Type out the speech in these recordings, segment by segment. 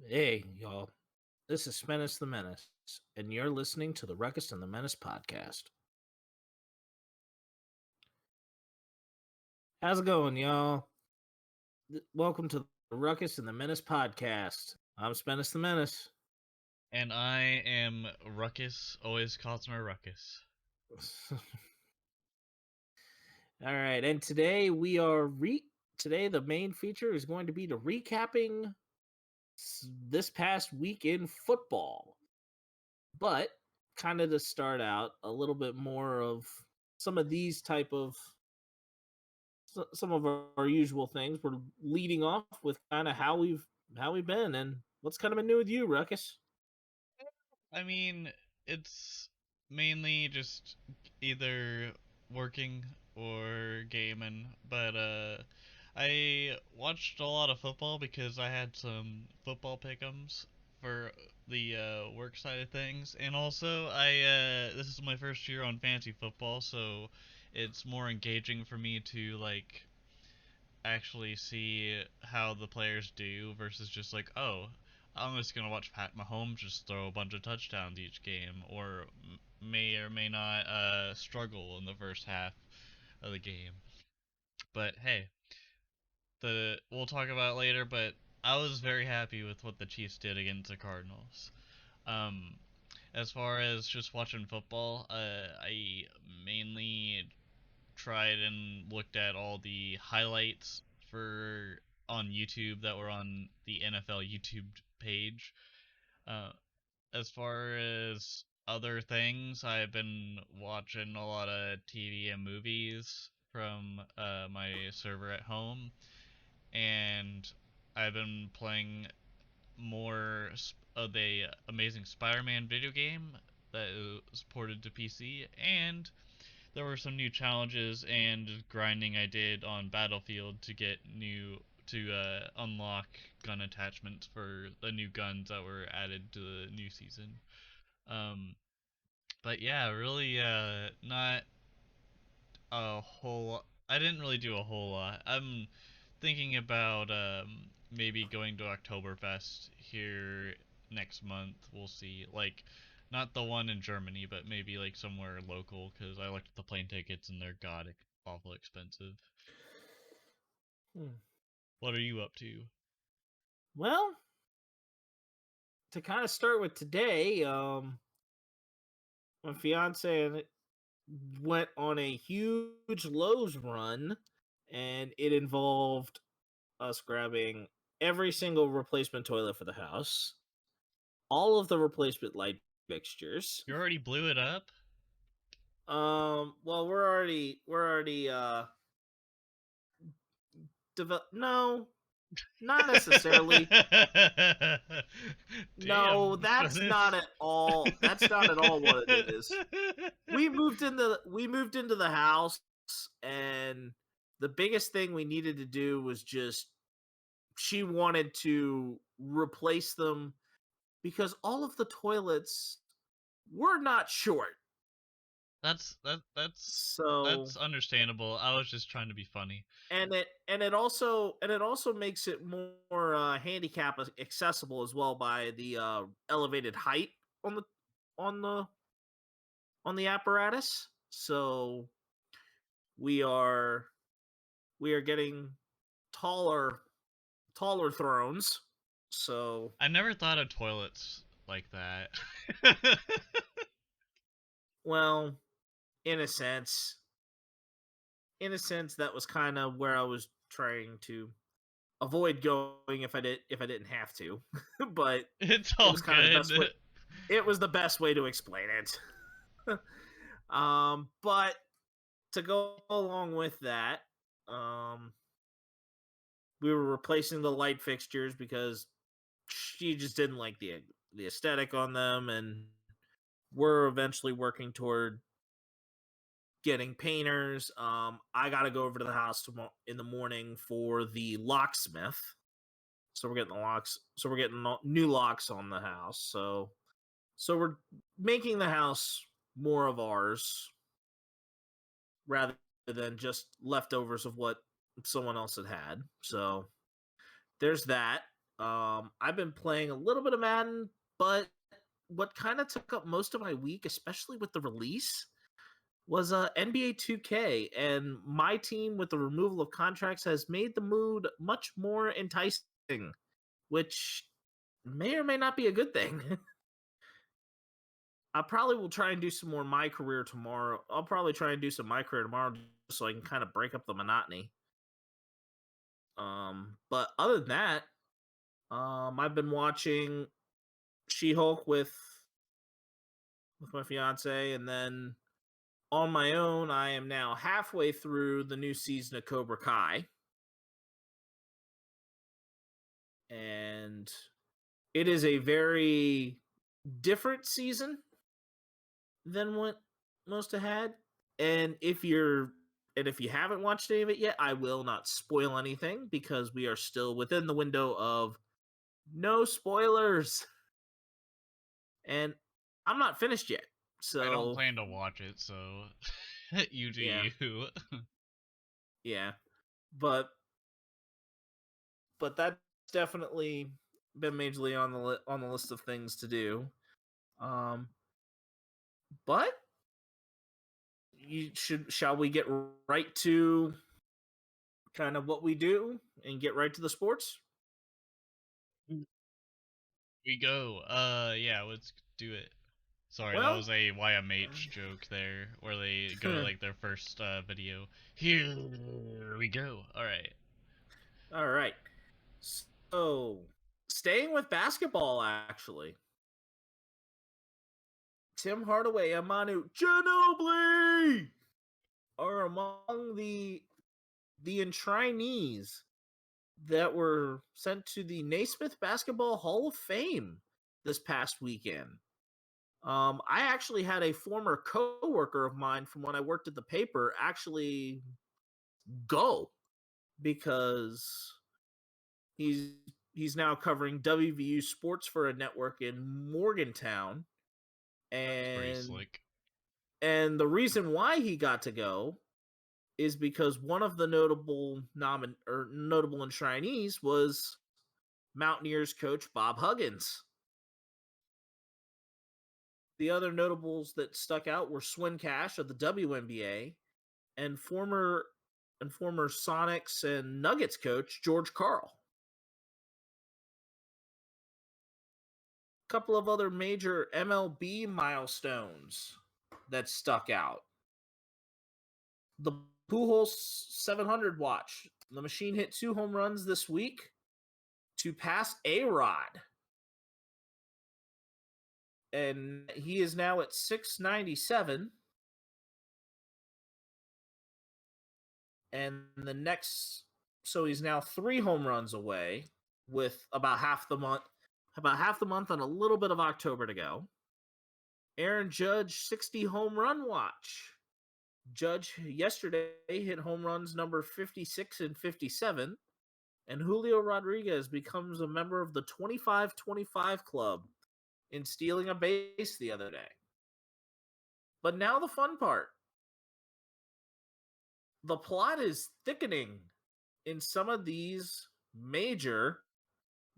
Hey, y'all. This is Menace the Menace, and you're listening to the Ruckus and The Menace podcast. How's it going, y'all? Welcome to the Ruckus and The Menace podcast. I'm Menace the Menace. And I am Ruckus, always calls me Ruckus. All right, and today today the main feature is going to be the recapping this past week in football. But kind of to start out, a little bit more of some of these type of some of our usual things. We're leading off with kind of how we've been and what's kind of been new with you, Ruckus. I mean, it's mainly just either working or gaming, but I watched a lot of football because I had some football pick'ems for the work side of things, and also this is my first year on fantasy football, so it's more engaging for me to actually see how the players do versus just like, oh, I'm just gonna watch Pat Mahomes just throw a bunch of touchdowns each game, or may or may not struggle in the first half of the game. But hey, the we'll talk about it later. But I was very happy with what the Chiefs did against the Cardinals. Um, as far as just watching football, I mainly tried and looked at all the highlights for on YouTube that were on the NFL YouTube page. Uh, as far as other things, I've been watching a lot of TV and movies from my server at home, and I've been playing more of the Amazing Spider-Man video game that is ported to PC, and there were some new challenges and grinding I did on Battlefield to get unlock gun attachments for the new guns that were added to the new season. Um, but yeah, really, not a whole. I didn't really do a whole lot. I'm thinking about maybe going to Oktoberfest here next month. We'll see. Like, not the one in Germany, but maybe like somewhere local because I looked at the plane tickets and they're awful expensive. Hmm. What are you up to? Well, to kind of start with today, my fiance went on a huge Lowe's run, and it involved us grabbing every single replacement toilet for the house, all of the replacement light fixtures. You already blew it up? Well, we're already no, not necessarily. No, Damn, that's not Spence. at all. That's not at all what it is. We moved into the house, and the biggest thing we needed to do was just she wanted to replace them because all of the toilets were not short. So That's understandable. I was just trying to be funny. and it also makes it more handicap accessible as well by the elevated height on the on the on the apparatus. So we are we are getting taller taller thrones. So, I never thought of toilets like that. well, in a sense, that was kind of where I was trying to avoid going if I didn't have to. But It's it all was kind of the best way. good. It was the best way to explain it. But to go along with that, um, we were replacing the light fixtures because she just didn't like the aesthetic on them, and we're eventually working toward getting painters. I got to go over to the house tomorrow in the morning for the locksmith. So we're getting the locks. So we're getting new locks on the house. So we're making the house more of ours rather than just leftovers of what someone else had. So there's that. I've been playing a little bit of Madden, but what kind of took up most of my week, especially with the release, was NBA 2K, and my team with the removal of contracts has made the mood much more enticing, which may or may not be a good thing. I probably will try and do some more my career tomorrow. I'll probably try and do some my career tomorrow just so I can kind of break up the monotony. But other than that, I've been watching She-Hulk with my fiance, and then on my own, I am now halfway through the new season of Cobra Kai, and it is a very different season than what most have had. And if you haven't watched any of it yet, I will not spoil anything because we are still within the window of no spoilers. And I'm not finished yet. I don't So, plan to watch it, so you do yeah. you. Yeah. But that's definitely been majorly on the list of things to do. Um but shall we get right to kind of what we do and get right to the sports? We go. Yeah, let's do it. Sorry, that Well, was a YMH joke there, where they go to like their first video. Here we go. All right. all right. So, staying with basketball, actually, Tim Hardaway and Manu Ginobili are among the enshrinees that were sent to the Naismith Basketball Hall of Fame this past weekend. I actually had a former coworker of mine from when I worked at the paper actually go because he's he's now covering WVU sports for a network in Morgantown, That's pretty and slick. the reason why he got to go is because one of the notable enshrinees was Mountaineers coach Bob Huggins. The other notables that stuck out were Swin Cash of the WNBA and former Sonics and Nuggets coach George Karl. A couple of other major MLB milestones that stuck out. The Pujols 700 watch. The machine hit 2 home runs this week to pass A-Rod. And he is now at 697. And so he's now 3 home runs away with about half the month and a little bit of October to go. Aaron Judge 60 home run watch. Judge yesterday hit home runs number 56 and 57, and Julio Rodriguez becomes a member of the 25-25 club in stealing a base the other day. But now the fun part. The plot is thickening in some of these major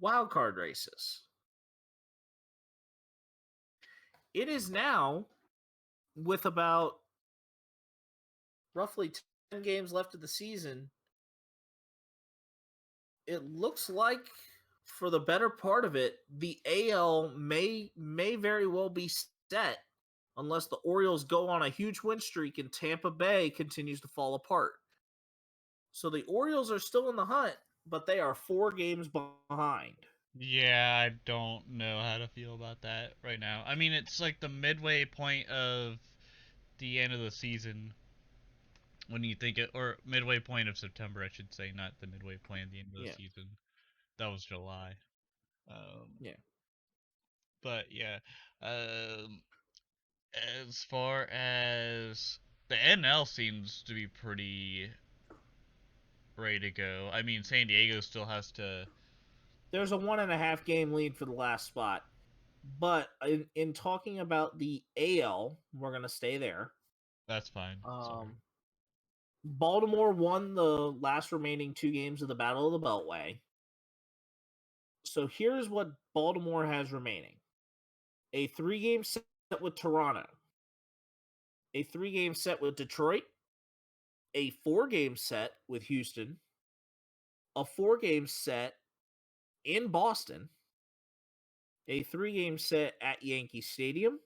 wildcard races. It is now, with about roughly 10 games left of the season, it looks like for the better part of it, the AL may very well be set unless the Orioles go on a huge win streak and Tampa Bay continues to fall apart. So the Orioles are still in the hunt, but they are 4 games behind. Yeah, I don't know how to feel about that right now. I mean, it's like the midway point of the end of the season when you think it, or midway point of September, I should say, not the midway point of the end of the Yeah. season. That was July. Um, Yeah. but yeah, um, as far as the NL seems to be pretty ready to go. I mean, San Diego still has to. There's a 1.5 game lead for the last spot. But in talking about the AL, we're going to stay there. That's fine. Sorry. Baltimore won the last remaining 2 games of the Battle of the Beltway. So here's what Baltimore has remaining: a 3-game set with Toronto, a 3-game set with Detroit, a 4-game set with Houston, a 4-game set in Boston, a 3-game set at Yankee Stadium,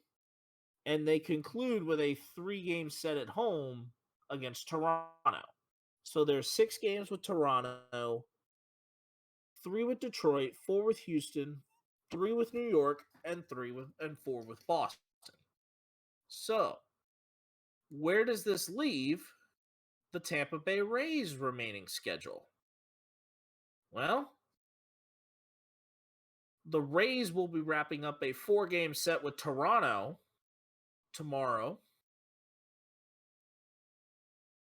and they conclude with a 3-game set at home against Toronto. So there's 6 games with Toronto, 3 with Detroit, 4 with Houston, 3 with New York, and 4 with Boston. So, where does this leave the Tampa Bay Rays remaining schedule? Well, the Rays will be wrapping up a 4-game set with Toronto tomorrow.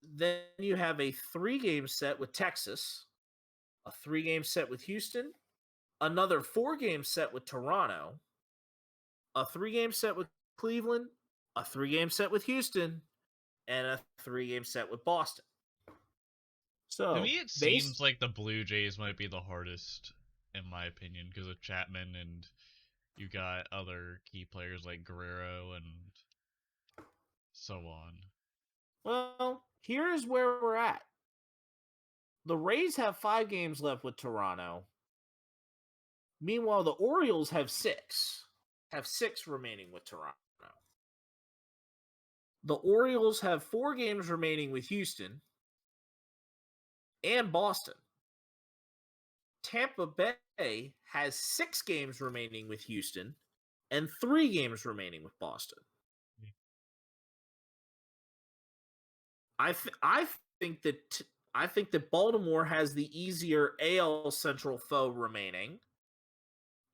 Then you have a 3-game set with Texas, a 3-game set with Houston, another 4-game set with Toronto, a 3-game set with Cleveland, a 3-game set with Houston, and a 3-game set with Boston. To So, me, it based, seems like the Blue Jays might be the hardest, in my opinion, because of Chapman and you got other key players like Guerrero and so on. well, here's where we're at. The Rays have 5 games left with Toronto. Meanwhile, the Orioles have 6. Have 6 remaining with Toronto. The Orioles have 4 games remaining with Houston and Boston. Tampa Bay has 6 games remaining with Houston and 3 games remaining with Boston. I think that Baltimore has the easier AL Central foe remaining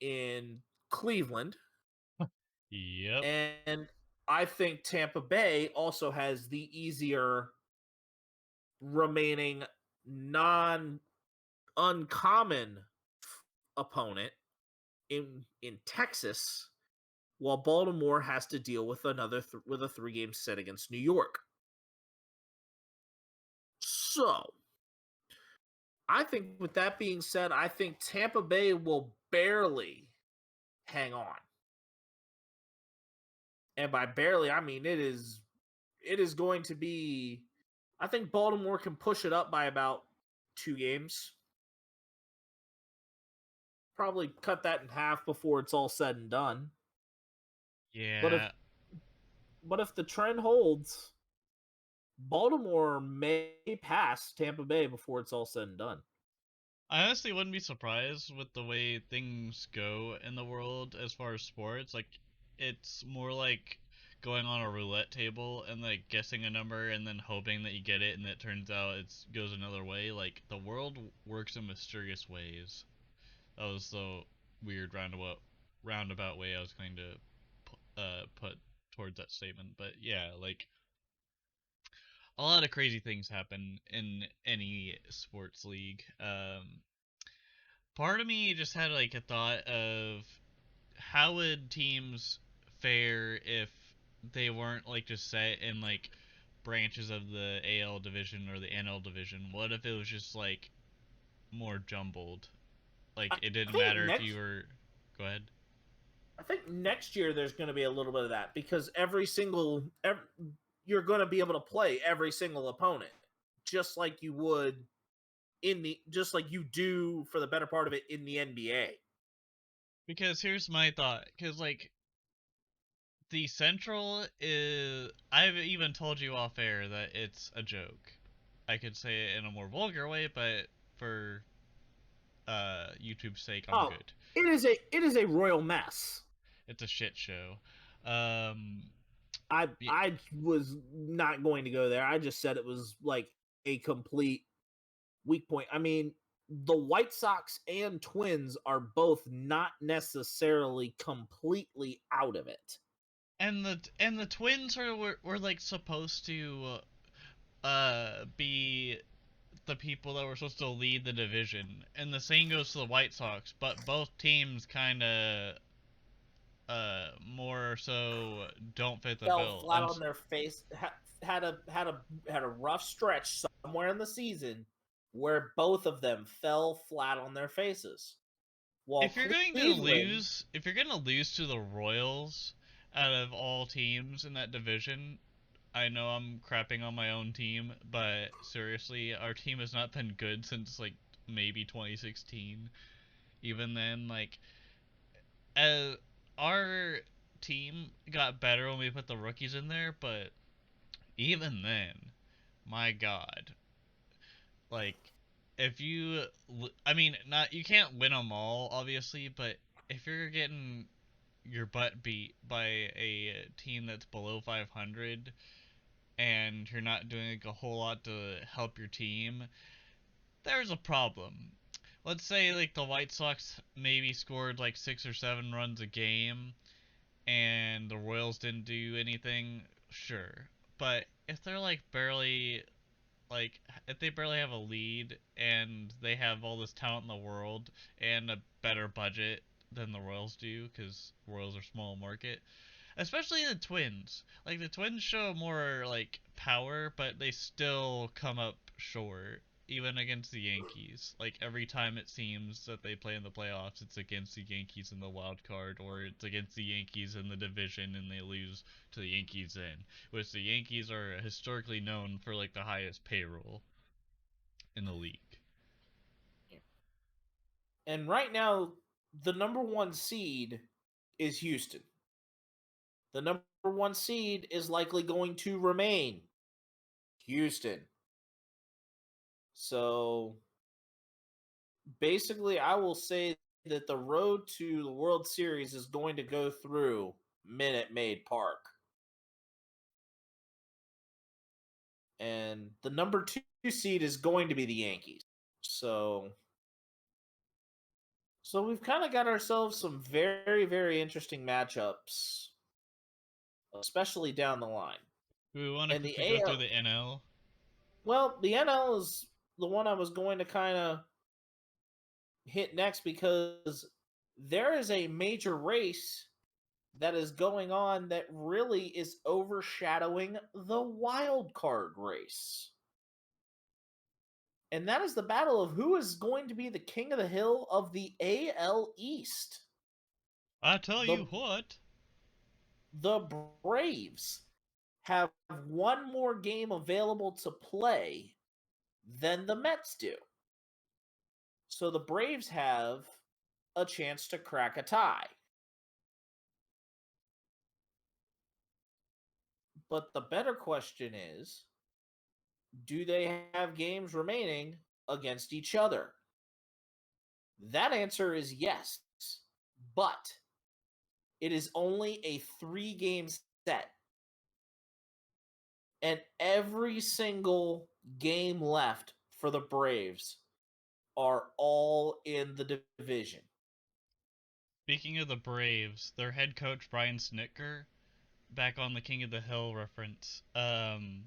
in Cleveland, Yep. and I think Tampa Bay also has the easier remaining non uncommon opponent in Texas, while Baltimore has to deal with with a 3-game set against New York. So, I think with that being said, I think Tampa Bay will barely hang on. And by barely, I mean it is going to be, I think Baltimore can push it up by about 2 games. Probably cut that in half before it's all said and done. But if Yeah. but if the trend holds, Baltimore may pass Tampa Bay before it's all said and done. I honestly wouldn't be surprised with the way things go in the world as far as sports. Like, it's more like going on a roulette table and like guessing a number and then hoping that you get it and it turns out it goes another way. Like, the world works in mysterious ways. That was the weird roundabout way I was going to put towards that statement. But yeah, like a lot of crazy things happen in any sports league. Part of me just had like a thought of how would teams fare if they weren't like just set in like branches of the AL division or the NL division. What if it was just like more jumbled? Like I it didn't think matter if you next were. Go ahead. I think next year there's going to be a little bit of that because you're going to be able to play every single opponent just like you would just like you do for the better part of it in the NBA. Because here's my thought. Because like the Central is. I've even told you off air that it's a joke. I could say it in a more vulgar way, but for YouTube's sake, I'm Oh, good. it is a royal mess. It's a shit show. Um, y- I was not going to go there. I just said it was like a complete weak point. I mean, the White Sox and Twins are both not necessarily completely out of it. and the Twins were like supposed to be the people that were supposed to lead the division, and the same goes to the White Sox. But both teams kind of more so don't fit the Fell bill. flat on their face. Had a rough stretch somewhere in the season where both of them fell flat on their faces. while Cleveland. If you're going to lose to the Royals out of all teams in that division, I know I'm crapping on my own team, but seriously, our team has not been good since like maybe 2016. Even then, like as our team got better when we put the rookies in there, but even then, my god, like if you I mean, not you can't win them all obviously, but if you're getting your butt beat by a team that's below 500 and you're not doing like a whole lot to help your team, there's a problem. Let's say like the White Sox maybe scored like 6 or 7 runs a game and the Royals didn't do anything, sure. But if they're like if they barely have a lead and they have all this talent in the world and a better budget than the Royals do, because Royals are small market, especially the Twins. Like the Twins show more like power, but they still come up short. Even against the Yankees, like every time it seems that they play in the playoffs, it's against the Yankees in the wild card, or it's against the Yankees in the division, and they lose to the Yankees then. Which the Yankees are historically known for like the highest payroll in the league. And right now, the number one seed is Houston. The number one seed is likely going to remain Houston. So basically, I will say that the road to the World Series is going to go through Minute Maid Park. And the number two seed is going to be the Yankees. So we've kind of got ourselves some very, very interesting matchups, especially down the line. Do we want to And the quickly go through AL, the NL? well, the NL is the one I was going to kind of hit next because there is a major race that is going on that really is overshadowing the wild card race. And that is the battle of who is going to be the king of the hill of the AL East. I tell The you what. the Braves have one more game available to play than the Mets do. So the Braves have a chance to crack a tie. But the better question is, do they have games remaining against each other? That answer is yes. But it is only a 3-game set. And every single game left for the Braves are all in the division. Speaking of the Braves, their head coach Brian Snitker, back on the King of the Hill reference. Brian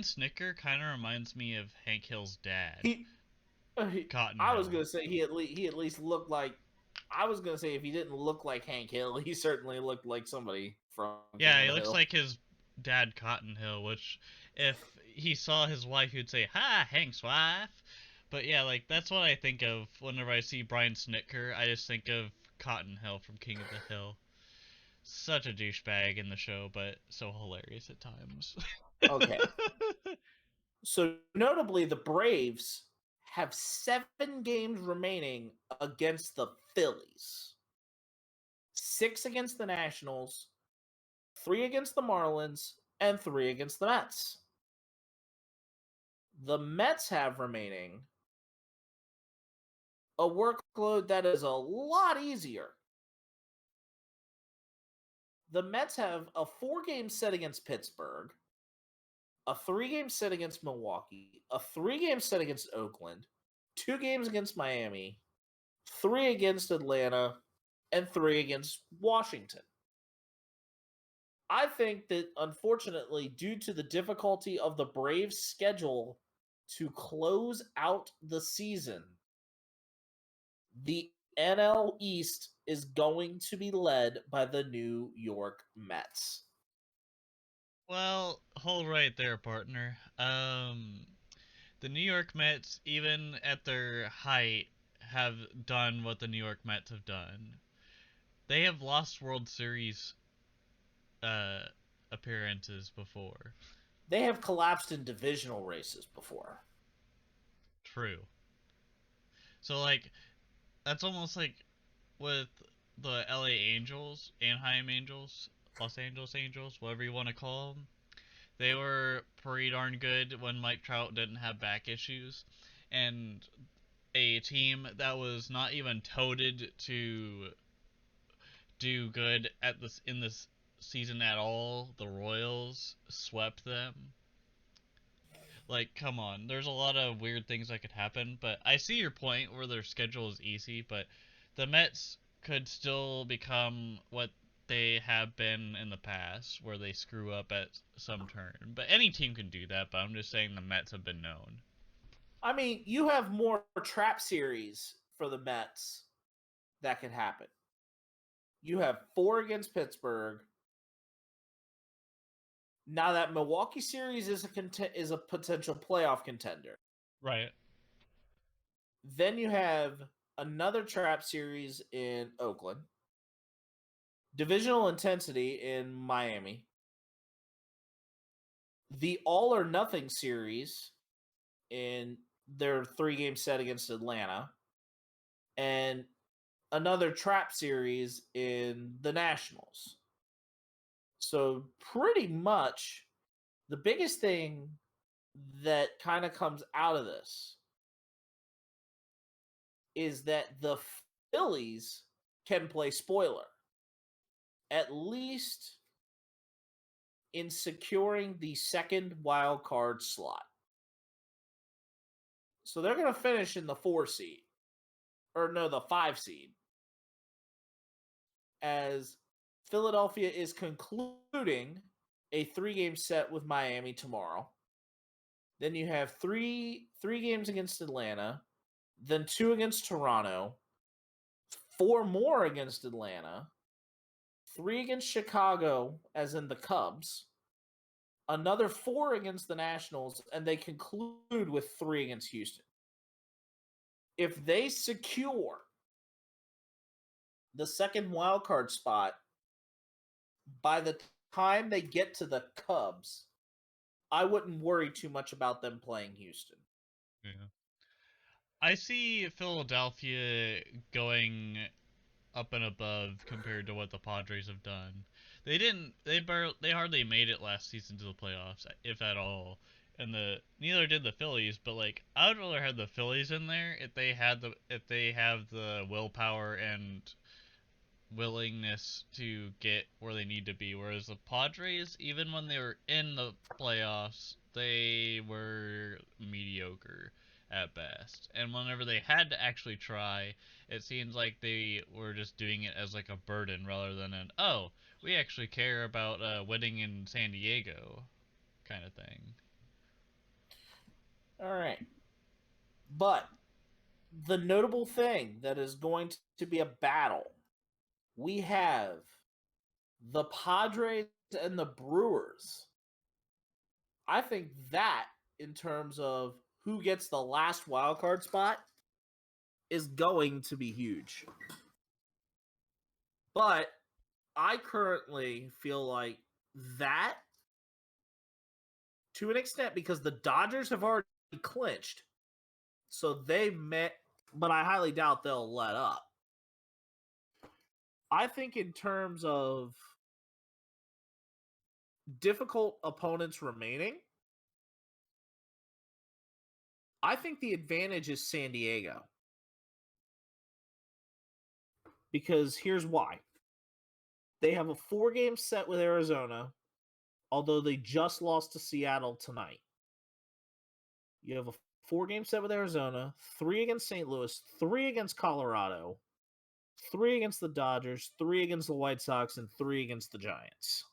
Snitker kind of reminds me of Hank Hill's dad, He, Cotton I was Hill. gonna say he at least looked like. I was gonna say if he didn't look like Hank Hill, he certainly looked like somebody from King Yeah, of he the looks Hill. like his dad, Cotton Hill, which if he saw his wife, he'd say, "Hi, Hank's wife." But yeah, like that's what I think of whenever I see Brian Snitker. I just think of Cotton Hill from King of the Hill. Such a douchebag in the show, but so hilarious at times. Okay, so notably, the Braves have 7 games remaining against the Phillies, 6 against the Nationals, 3 against the Marlins, and 3 against the Mets. The Mets have remaining a workload that is a lot easier. The Mets have a 4-game set against Pittsburgh, a 3-game set against Milwaukee, a 3-game set against Oakland, 2 games against Miami, 3 against Atlanta, and 3 against Washington. I think that unfortunately, due to the difficulty of the Braves' schedule to close out the season, the NL East is going to be led by the New York Mets. Well, hold right there, partner. The New York Mets, even at their height, have done what the New York Mets have done. They have lost World Series uh, appearances before. They have collapsed in divisional races before. True. So like that's almost like with the LA Angels, Anaheim Angels, Los Angeles Angels, whatever you want to call them. They were pretty darn good when Mike Trout didn't have back issues, and a team that was not even touted to do good at this in this season at all, the Royals swept them. Like, come on, there's a lot of weird things that could happen, but I see your point where their schedule is easy, but the Mets could still become what they have been in the past, where they screw up at some turn. But any team can do that, but I'm just saying the Mets have been known. I mean, you have more trap series for the Mets that could happen. You have 4 against Pittsburgh. Now that Milwaukee series is a potential playoff contender. Right. Then you have another trap series in Oakland. Divisional intensity in Miami. The all or nothing series in their 3-game set against Atlanta. And another trap series in the Nationals. So pretty much the biggest thing that kind of comes out of this is that the Phillies can play spoiler, at least in securing the second wild card slot. So they're going to finish in the 4 seed, or no, the 5 seed, as Philadelphia is concluding a 3-game set with Miami tomorrow. Then you have three games against Atlanta, then 2 against Toronto, 4 more against Atlanta, 3 against Chicago, as in the Cubs, another 4 against the Nationals, and they conclude with 3 against Houston. If they secure the second wildcard spot by the time they get to the Cubs, I wouldn't worry too much about them playing Houston. Yeah. I see Philadelphia going up and above compared to what the Padres have done. They didn't. They hardly made it last season to the playoffs, if at all. And neither did the Phillies. But like, I would rather have the Phillies in there if they have the willpower and willingness to get where they need to be. Whereas the Padres, even when they were in the playoffs, they were mediocre at best. And whenever they had to actually try, it seems like they were just doing it as like a burden rather than an, oh, we actually care about winning in San Diego kind of thing. All right. But the notable thing that is going to be a battle, we have the Padres and the Brewers. I think that, in terms of who gets the last wild card spot, is going to be huge. But I currently feel like that, to an extent, because the Dodgers have already clinched, so they met, but I highly doubt they'll let up. I think in terms of difficult opponents remaining, I think the advantage is San Diego. Because here's why. They have a 4-game set with Arizona, although they just lost to Seattle tonight. You have a 4-game set with Arizona, 3 against St. Louis, 3 against Colorado, 3 against the Dodgers, 3 against the White Sox, and 3 against the Giants.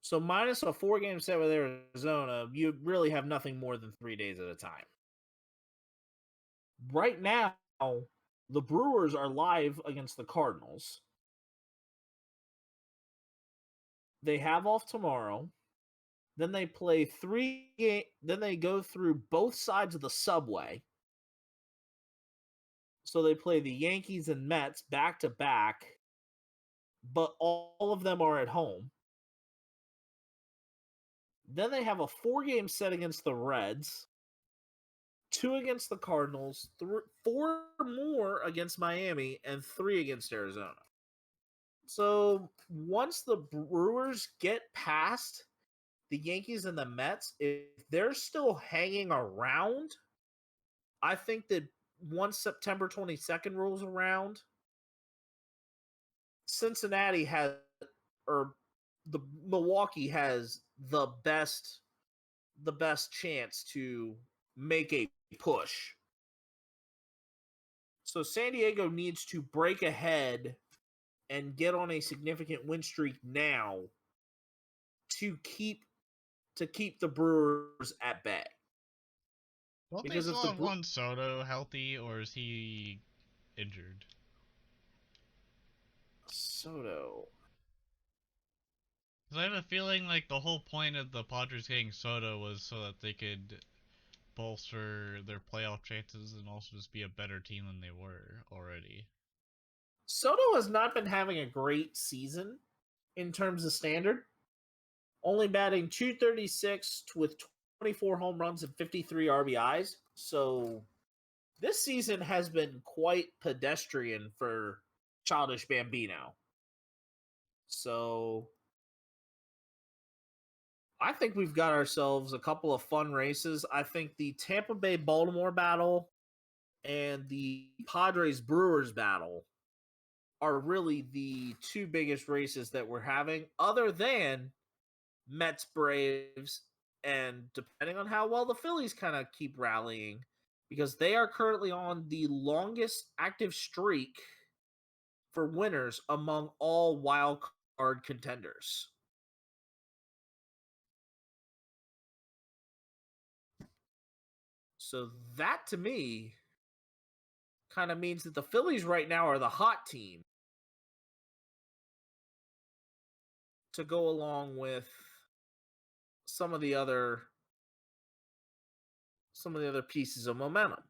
So minus a 4-game set with Arizona, you really have nothing more than 3 days at a time. Right now, the Brewers are live against the Cardinals. They have off tomorrow. Then they play 3 games. Then they go through both sides of the subway. So they play the Yankees and Mets back to back, but all of them are at home. Then they have a 4-game set against the Reds, 2 against the Cardinals, 4 more against Miami, and 3 against Arizona. So once the Brewers get past the Yankees and the Mets, if they're still hanging around, I think that once September 22nd rolls around, Cincinnati has, or the Milwaukee has the best chance to make a push. So San Diego needs to break ahead and get on a significant win streak now to keep the Brewers at bay. Don't they Because if still the have Juan Soto healthy, or is he injured? Soto, Because I have a feeling like the whole point of the Padres getting Soto was so that they could bolster their playoff chances and also just be a better team than they were already. Soto has not been having a great season in terms of standard. Only batting .236 with 24 home runs and 53 RBIs. So this season has been quite pedestrian for Childish Bambino. So I think we've got ourselves a couple of fun races. I think the Tampa Bay Baltimore battle and the Padres Brewers battle are really the 2 biggest races that we're having, other than Mets Braves, and depending on how well the Phillies kind of keep rallying, because they are currently on the longest active streak for winners among all wild card contenders. So that to me kind of means that the Phillies right now are the hot team to go along with some of the other pieces of momentum.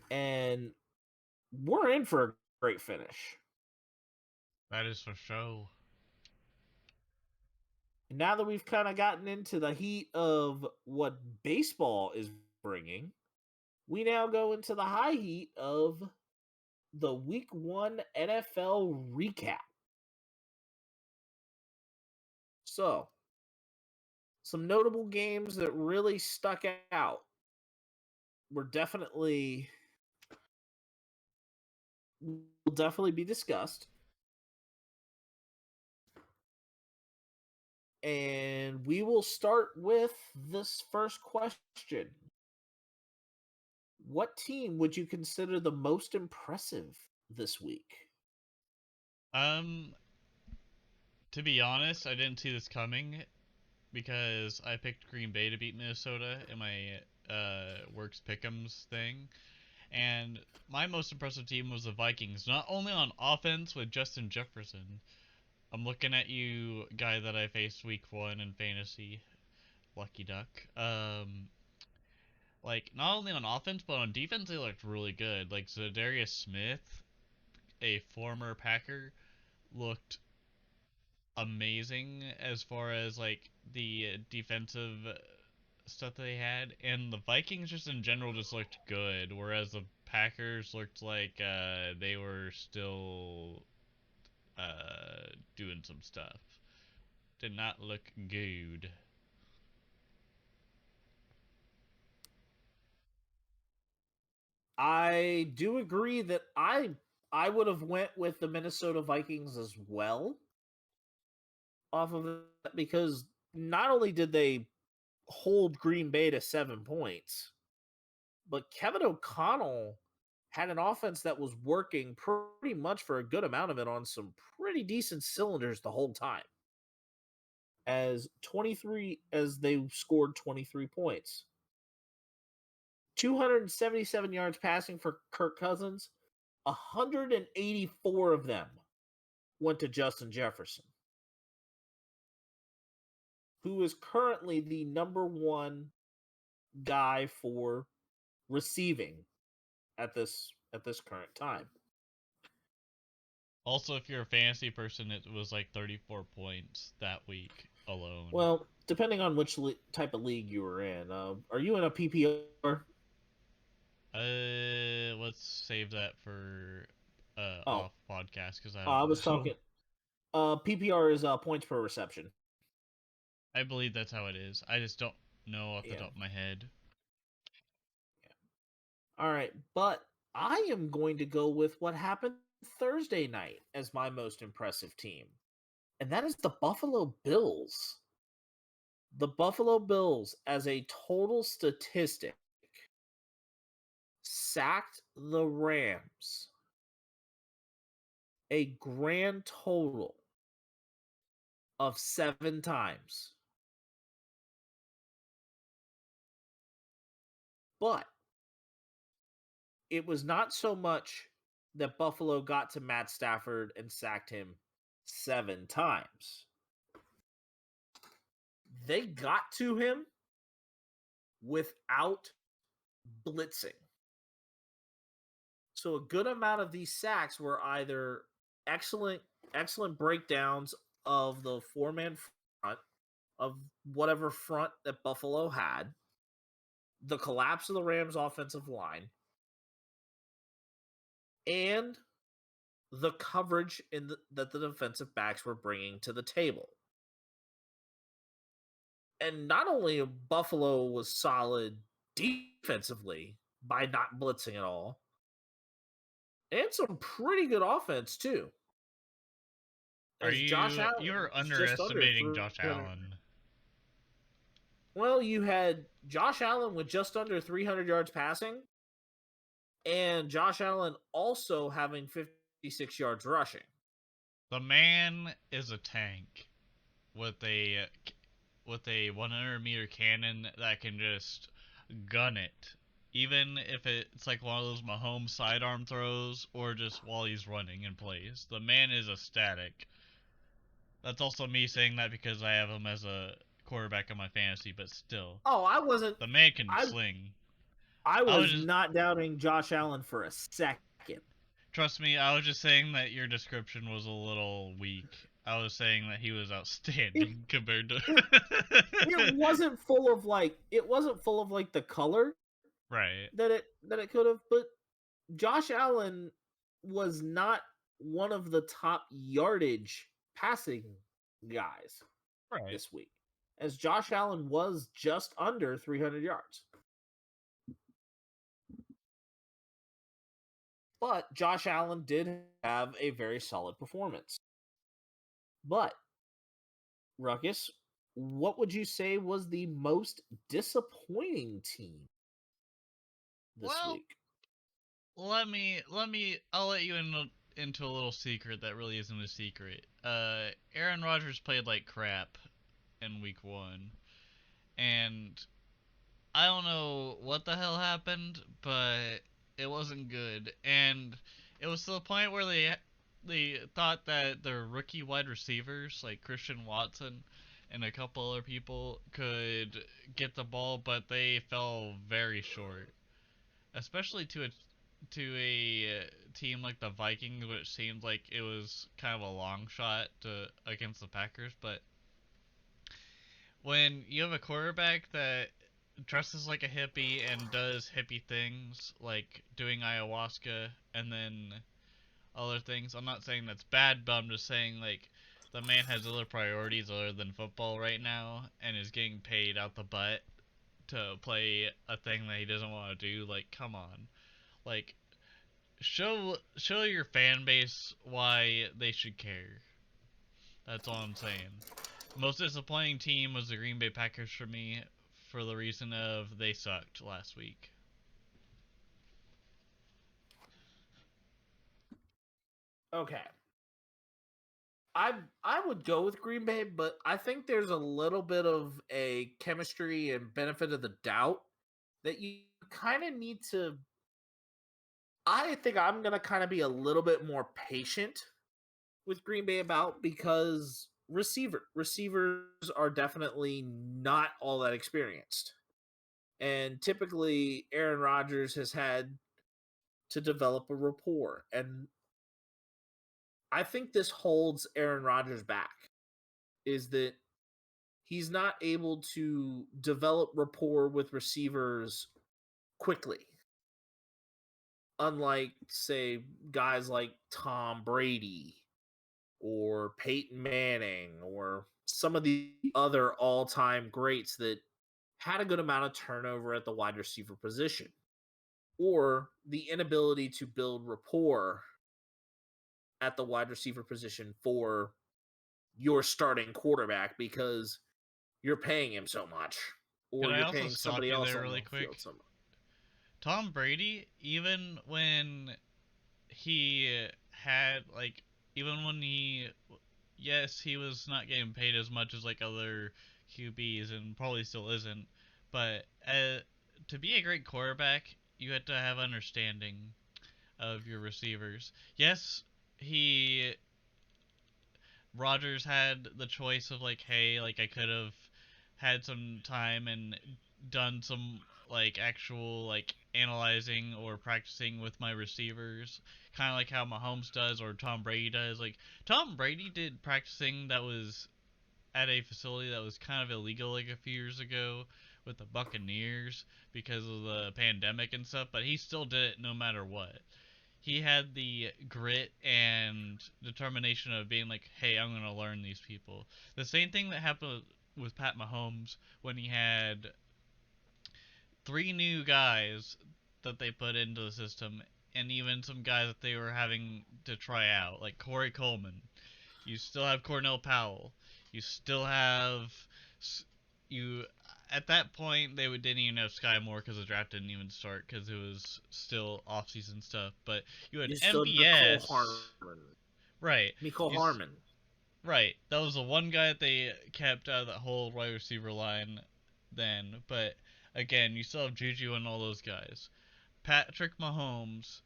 And we're in for a great finish. That is for sure. Now that we've kind of gotten into the heat of what baseball is bringing, we now go into the high heat of the Week 1 NFL recap. So, some notable games that really stuck out were will definitely be discussed. And we will start with this first question. What team would you consider the most impressive this week? Um, to be honest, I didn't see this coming because I picked Green Bay to beat Minnesota in my works pick'ems thing, and my most impressive team was the Vikings. Not only on offense with Justin Jefferson. I'm looking at you, guy that I faced week 1 in fantasy. Lucky duck. Like not only on offense but on defense, they looked really good. Like Zadarius Smith, a former Packer, looked amazing as far as like the defensive stuff they had, and the Vikings just in general just looked good, whereas the Packers looked like they were still doing some stuff. Did not look good. I do agree that I would have went with the Minnesota Vikings as well off of that, because not only did they hold Green Bay to 7 points, but Kevin O'Connell had an offense that was working pretty much for a good amount of it on some pretty decent cylinders the whole time. As they scored 23 points. 277 yards passing for Kirk Cousins, 184 of them went to Justin Jefferson, who is currently the number 1 guy for receiving at this current time. Also, if you're a fantasy person, it was like 34 points that week alone. Well, depending on which type of league you were in, are you in a PPR? Let's save that for Oh, off podcast because I I don't was know. talking. PPR is points per reception. I believe that's how it is. I just don't know off the Yeah. top of my head. All right, but I am going to go with what happened Thursday night as my most impressive team, and that is the Buffalo Bills. The Buffalo Bills, as a total statistic, sacked the Rams a grand total of 7 times. But it was not so much that Buffalo got to Matt Stafford and sacked him 7 times. They got to him without blitzing. So a good amount of these sacks were either excellent breakdowns of the four-man front of whatever front that Buffalo had, the collapse of the Rams offensive line, and the coverage that the defensive backs were bringing to the table. And not only Buffalo was solid defensively by not blitzing at all, and some pretty good offense too. Are As Josh Allen you're was just under underestimating Josh 300. Allen? Well, you had Josh Allen with just under 300 yards passing, and Josh Allen also having 56 yards rushing. The man is a tank with a 100-meter cannon that can just gun it, even if it's like one of those Mahomes sidearm throws or just while he's running in place. The man is ecstatic. That's also me saying that because I have him as a quarterback in my fantasy, but still, Oh, I wasn't. the man can I sling. I I was was just not doubting Josh Allen for a second. Trust me, I was just saying that your description was a little weak. I was saying that he was It outstanding compared to it it wasn't full of like the color right. that it could have, but Josh Allen was not one of the top yardage passing guys Right. this week, as Josh Allen was just under 300 yards. But Josh Allen did have a very solid performance. But, Ruckus, what would you say was the most disappointing team this Well, week? I'll let you into a little secret that really isn't a secret. Aaron Rodgers played like crap in week 1, and I don't know what the hell happened, but it wasn't good. And it was to the point where they thought that their rookie wide receivers like Christian Watson and a couple other people could get the ball, but they fell very short, especially to a team like the Vikings, which seemed like it was kind of a long shot against the Packers. But when you have a quarterback that dresses like a hippie and does hippie things like doing ayahuasca and then other things, I'm not saying that's bad, but I'm just saying like the man has other priorities other than football right now and is getting paid out the butt to play a thing that he doesn't want to do. Like, come on. Like, show your fan base why they should care. That's all I'm saying. Most disappointing team was the Green Bay Packers for me, for the reason of they sucked last week. Okay. I I would go with Green Bay, but I think there's a little bit of a chemistry and benefit of the doubt that you kind of need to. I think I'm gonna kind of be a little bit more patient with Green Bay about, because receivers are definitely not all that experienced. And typically, Aaron Rodgers has had to develop a rapport. And I think this holds Aaron Rodgers back is that he's not able to develop rapport with receivers quickly. Unlike, say, guys like Tom Brady or Peyton Manning or some of the other all time greats that had a good amount of turnover at the wide receiver position, or the inability to build rapport at the wide receiver position for your starting quarterback because you're paying him so much, Could or I you're also paying stop somebody you else there on the really field quick? so much. Tom Brady, even when he had like, even when he, yes, he was not getting paid as much as like other QBs, and probably still isn't. But to be a great quarterback, you have to have understanding of your receivers. Yes, he Rogers had the choice of like, hey, like I could have had some time and done some like actual like analyzing or practicing with my receivers, kind of like how Mahomes does or Tom Brady does. Like Tom Brady did practicing that was at a facility that was kind of illegal like a few years ago with the Buccaneers because of the pandemic and stuff, but he still did it no matter what. He had the grit and determination of being like, hey, I'm going to learn these people. The same thing that happened with Pat Mahomes when he had three new guys that they put into the system, and even some guys that they were having to try out, like Corey Coleman. You still have Cornell Powell. You still have you. At that point, didn't even have Sky Moore because the draft didn't even start because it was still off-season stuff. But you had You still Nicole MBS, Harmon. right? Nicole You Harmon. right. That was the one guy that they kept out of that whole wide receiver line then. But again, you still have Juju and all those guys. Patrick Mahomes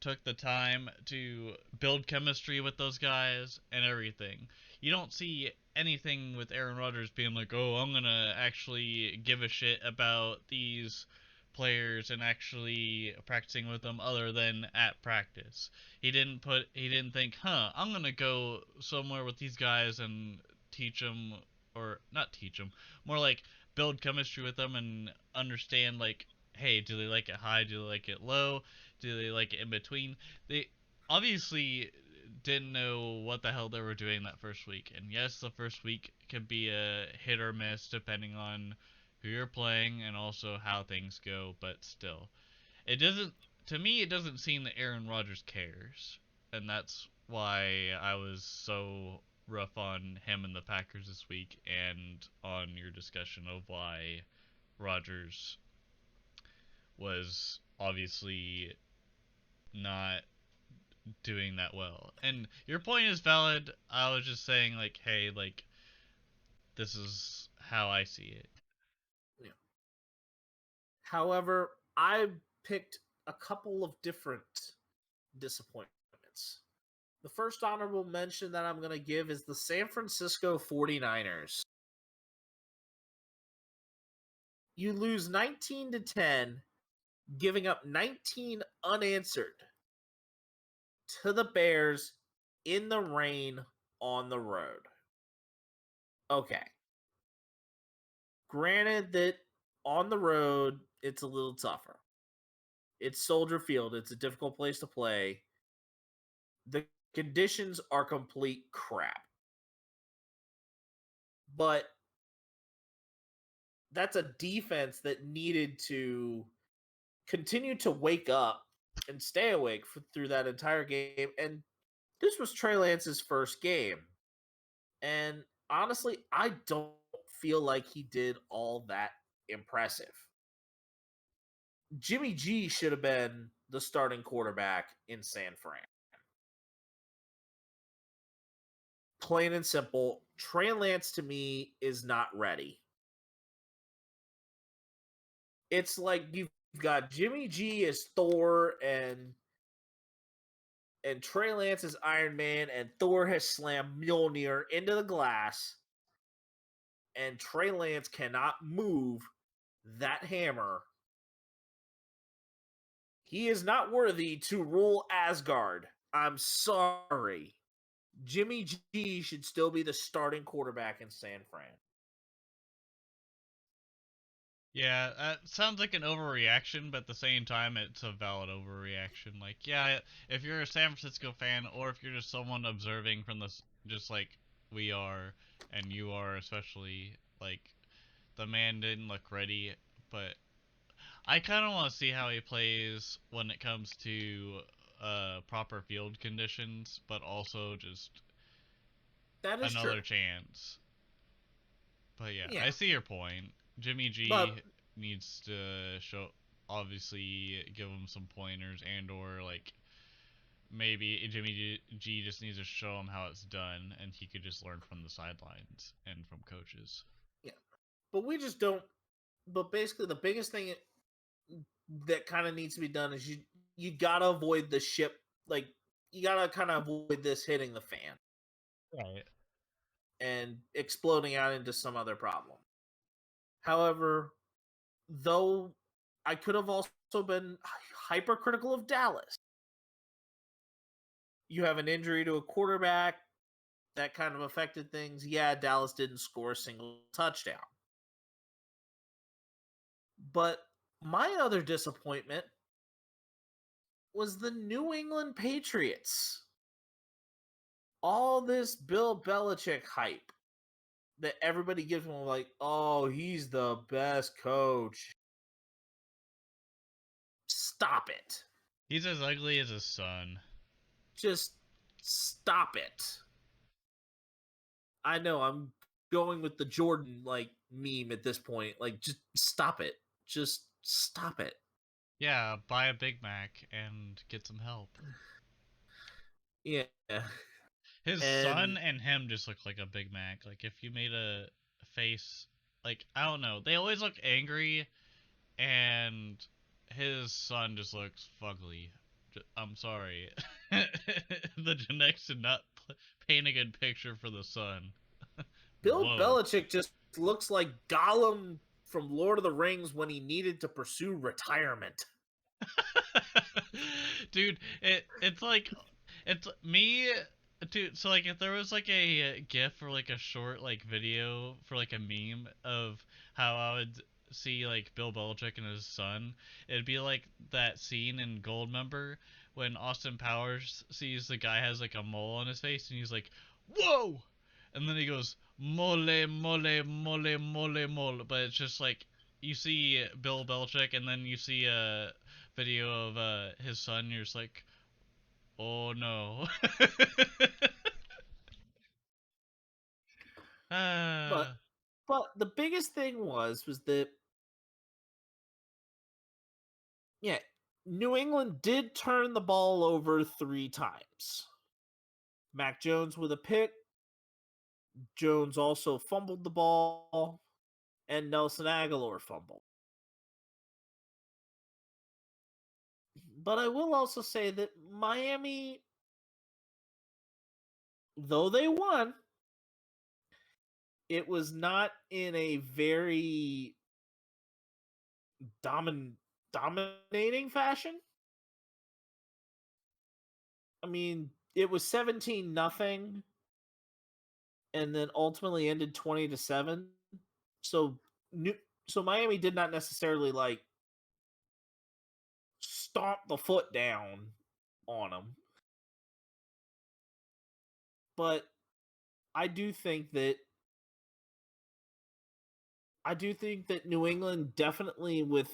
took the time to build chemistry with those guys and everything. You don't see anything with Aaron Rodgers being like, "Oh, I'm going to actually give a shit about these players and actually practicing with them other than at practice." He didn't think, "Huh, I'm going to go somewhere with these guys and teach them or not teach them, more like build chemistry with them and understand like, hey, do they like it high? Do they like it low? Do they like it in between?" They obviously didn't know what the hell they were doing that first week. And yes, the first week can be a hit or miss depending on who you're playing and also how things go, but still. It doesn't to me it doesn't seem that Aaron Rodgers cares. And that's why I was so rough on him and the Packers this week and on your discussion of why Rodgers was obviously not doing that well. And your point is valid. I was just saying like, hey, like this is how I see it. Yeah. However, I picked a couple of different disappointments. The first honorable mention that I'm going to give is the San Francisco 49ers. You lose 19-10, giving up 19 unanswered to the Bears in the rain on the road. Okay. Granted that on the road, it's a little tougher. It's Soldier Field, it's a difficult place to play. The conditions are complete crap. But that's a defense that needed to continue to wake up and stay awake through that entire game. And this was Trey Lance's first game. And honestly, I don't feel like he did all that impressive. Jimmy G should have been the starting quarterback in San Fran. Plain and simple, Trey Lance to me is not ready. It's like you've got Jimmy G as Thor and Trey Lance as Iron Man, and Thor has slammed Mjolnir into the glass, and Trey Lance cannot move that hammer, he is not worthy to rule Asgard. I'm sorry. Jimmy G should still be the starting quarterback in San Fran. Yeah, sounds like an overreaction, but at the same time, it's a valid overreaction. Like, yeah, if you're a San Francisco fan, or if you're just someone observing from this, just like we are, and you are especially, like, the man didn't look ready, but I kind of want to see how he plays when it comes to proper field conditions, but also just That is true. another chance. But yeah, Yeah. I see your point. Jimmy G But needs to show, obviously, give him some pointers, and or like maybe Jimmy G just needs to show him how it's done, and he could just learn from the sidelines and from coaches. yeah. But we just don't but basically the biggest thing that kind of needs to be done is you gotta avoid the ship, like you gotta kind of avoid this hitting the fan Right. and exploding out into some other problem. However, though I could have also been hypercritical of Dallas. You have an injury to a quarterback that kind of affected things. Yeah, Dallas didn't score a single touchdown. But my other disappointment was the New England Patriots. All this Bill Belichick hype that everybody gives him, like, oh, he's the best coach. Stop it. He's as ugly as his son. Just stop it. I know I'm going with the Jordan like meme at this point. Like, just stop it. Just stop it. Yeah, buy a Big Mac and get some help. Yeah. His son And and him just look like a Big Mac. Like if you made a face, like I don't know, they always look angry, and his son just looks fugly. I'm sorry, the genetics did not paint a good picture for the son. Bill Whoa. Belichick just looks like Gollum from Lord of the Rings when he needed to pursue retirement. Dude, it's like it's me, dude. So like, if there was like a GIF or like a short like video for like a meme of how I would see like Bill Belichick and his son, it'd be like that scene in Goldmember when Austin Powers sees the guy has like a mole on his face and he's like, "Whoa!" and then he goes, "Mole, mole, mole, mole, mole," but it's just like you see Bill Belichick and then you see a video of his son. You're just like, oh no. But uh, the biggest thing was that yeah, New England did turn the ball over 3 times. Mac Jones with a pick, Jones also fumbled the ball, and Nelson Aguilar fumbled. But I will also say that Miami, though they won, it was not in a very dominating fashion. I mean, it was 17-0 and then ultimately ended 20-7. So New, so Miami did not necessarily like stomp the foot down on them. But I do think that New England definitely with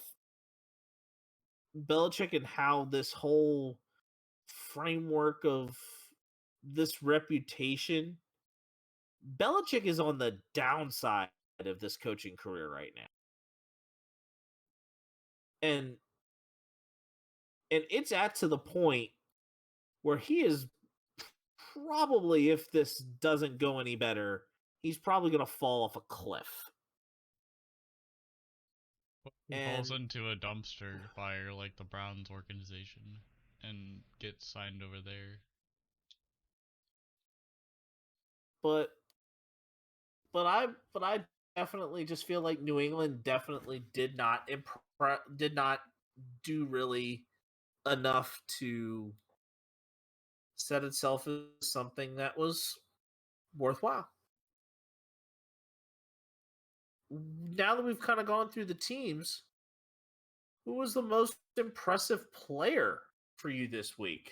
Belichick and how this whole framework of this reputation, Belichick is on the downside of this coaching career right now. And it's at to the point where he is probably, if this doesn't go any better, he's probably going to fall off a cliff. he falls And into a dumpster fire like the Browns organization and gets signed over there. but but I definitely just feel like New England definitely did not do really enough to set itself as something that was worthwhile. Now that we've kind of gone through the teams, who was the most impressive player for you this week?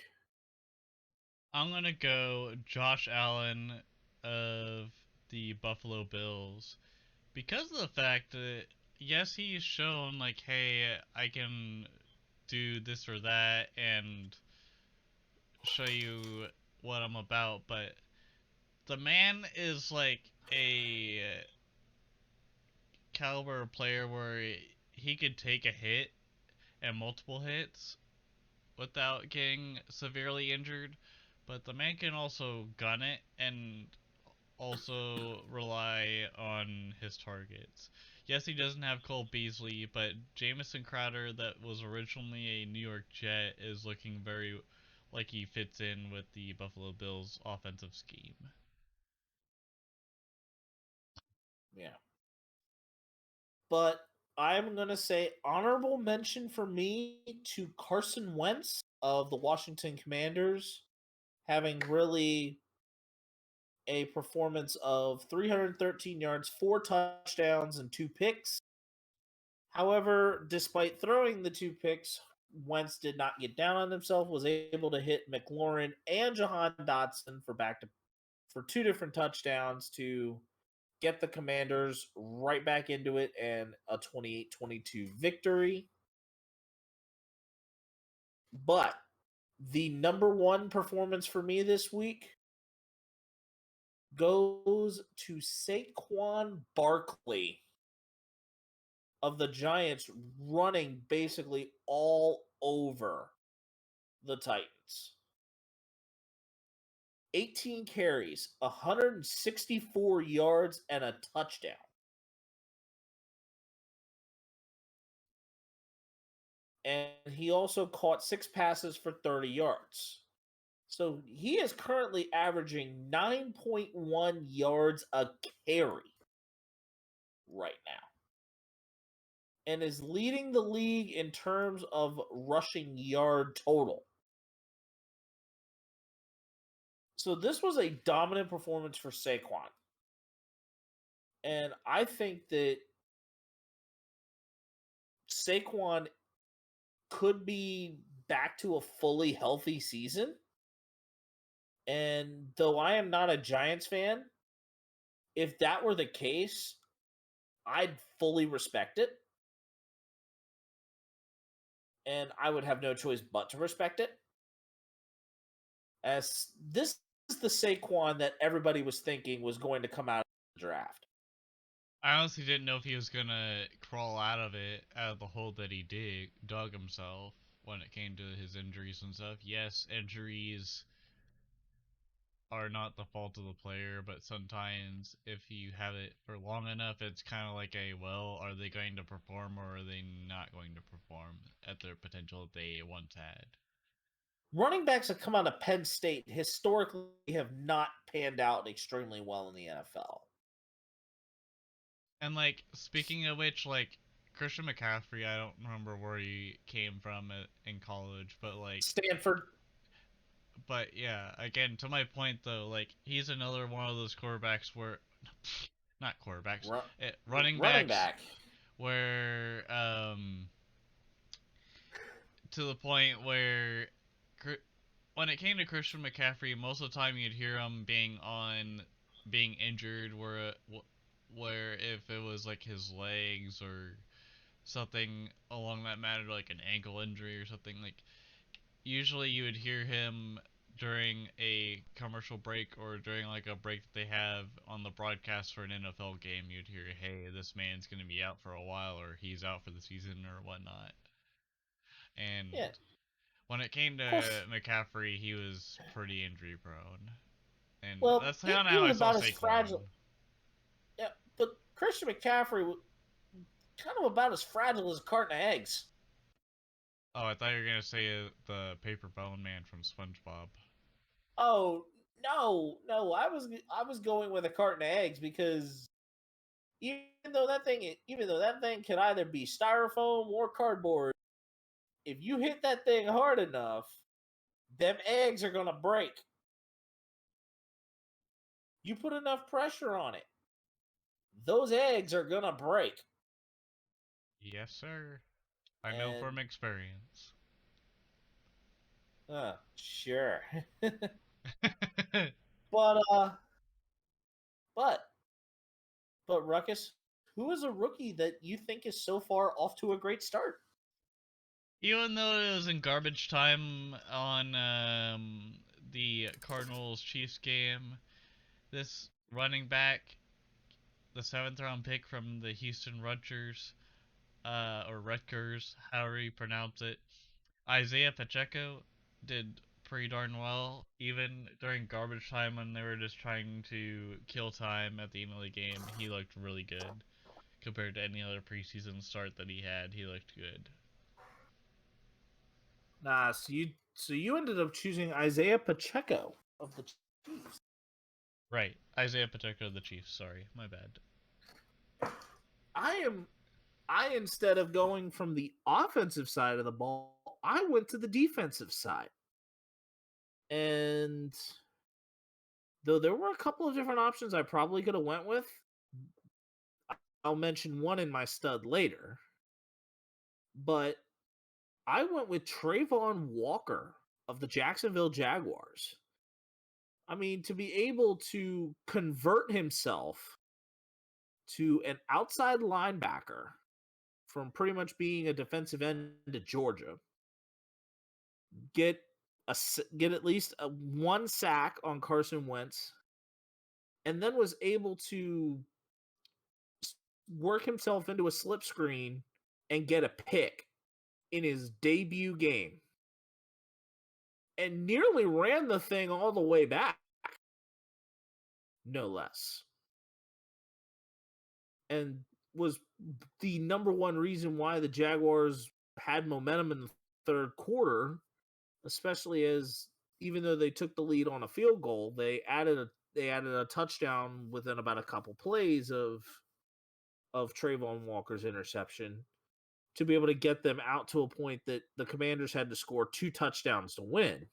I'm gonna go Josh Allen of the Buffalo Bills because of the fact that yes, he's shown like, hey, I can do this or that and show you what I'm about, but the man is like a caliber player where he could take a hit and multiple hits without getting severely injured, but the man can also gun it and also rely on his targets. Yes, he doesn't have Cole Beasley, but Jamison Crowder, that was originally a New York Jet, is looking very like he fits in with the Buffalo Bills offensive scheme. Yeah. But I'm going to say honorable mention for me to Carson Wentz of the Washington Commanders, having really a performance of 313 yards, 4 touchdowns, and 2 picks. However, despite throwing the 2 picks, Wentz did not get down on himself, was able to hit McLaurin and Jahan Dotson for 2 different touchdowns to get the Commanders right back into it and a 28-22 victory. But the number one performance for me this week goes to Saquon Barkley of the Giants, running basically all over the Titans. 18 carries, 164 yards, and a touchdown. And he also caught 6 passes for 30 yards. So he is currently averaging 9.1 yards a carry right now and is leading the league in terms of rushing yard total. So this was a dominant performance for Saquon. And I think that Saquon could be back to a fully healthy season. And though I am not a Giants fan, if that were the case, I'd fully respect it. And I would have no choice but to respect it. As this is the Saquon that everybody was thinking was going to come out of the draft. I honestly didn't know if he was gonna crawl out of it, out of the hole that he dug himself when it came to his injuries and stuff. Yes, injuries are not the fault of the player, but sometimes if you have it for long enough, it's kind of like a, well, are they going to perform or are they not going to perform at their potential that they once had? Running backs that come out of Penn State historically have not panned out extremely well in the NFL. And like, speaking of which, like, Christian McCaffrey, I don't remember where he came from in college, but like, Stanford. but yeah, again, to my point though, like, he's another one of those quarterbacks where, not quarterbacks, Run, running running backs back. where, to the point where when it came to Christian McCaffrey, most of the time you'd hear him being injured, where if it was like his legs or something along that matter, like an ankle injury or something, like usually you would hear him during a commercial break or during like a break that they have on the broadcast for an NFL game. You'd hear, hey, this man's going to be out for a while, or he's out for the season or whatnot. Yeah, And when it came of course. to McCaffrey, he was pretty injury prone. And Well, that's kind of he how was I saw about as fragile. Saquon. Yeah, but Christian McCaffrey was kind of about as fragile as a carton of eggs. Oh, I thought you were going to say the paper bone man from SpongeBob. Oh no, no! I was going with a carton of eggs because even though that thing can either be styrofoam or cardboard, if you hit that thing hard enough, them eggs are gonna break. You put enough pressure on it, those eggs are gonna break. Yes, sir. I know And from experience. sure. but uh but but Ruckus, who is a rookie that you think is so far off to a great start? Even though it was in garbage time on the Cardinals Chiefs game, this running back, the seventh round pick from the Houston Rutgers, or Rutgers, however you pronounce it, Isaiah Pacheco did pretty darn well, even during garbage time when they were just trying to kill time at the end of the game. He looked really good compared to any other preseason start that he had. He looked good. Nah, so you ended up choosing Isaiah Pacheco of the Chiefs. Right, Isaiah Pacheco of the Chiefs. Sorry, my bad. I instead of going from the offensive side of the ball, I went to the defensive side. And though there were a couple of different options I probably could have went with, I'll mention one in my stud later. But I went with Trayvon Walker of the Jacksonville Jaguars. I mean, to be able to convert himself to an outside linebacker from pretty much being a defensive end at Georgia, get get at least one sack on Carson Wentz, and then was able to work himself into a slip screen and get a pick in his debut game, and nearly ran the thing all the way back, no less, and was the number one reason why the Jaguars had momentum in the third quarter, especially as even though they took the lead on a field goal, they added a touchdown within about a couple plays of Trayvon Walker's interception to be able to get them out to a point that the Commanders had to score 2 touchdowns to win.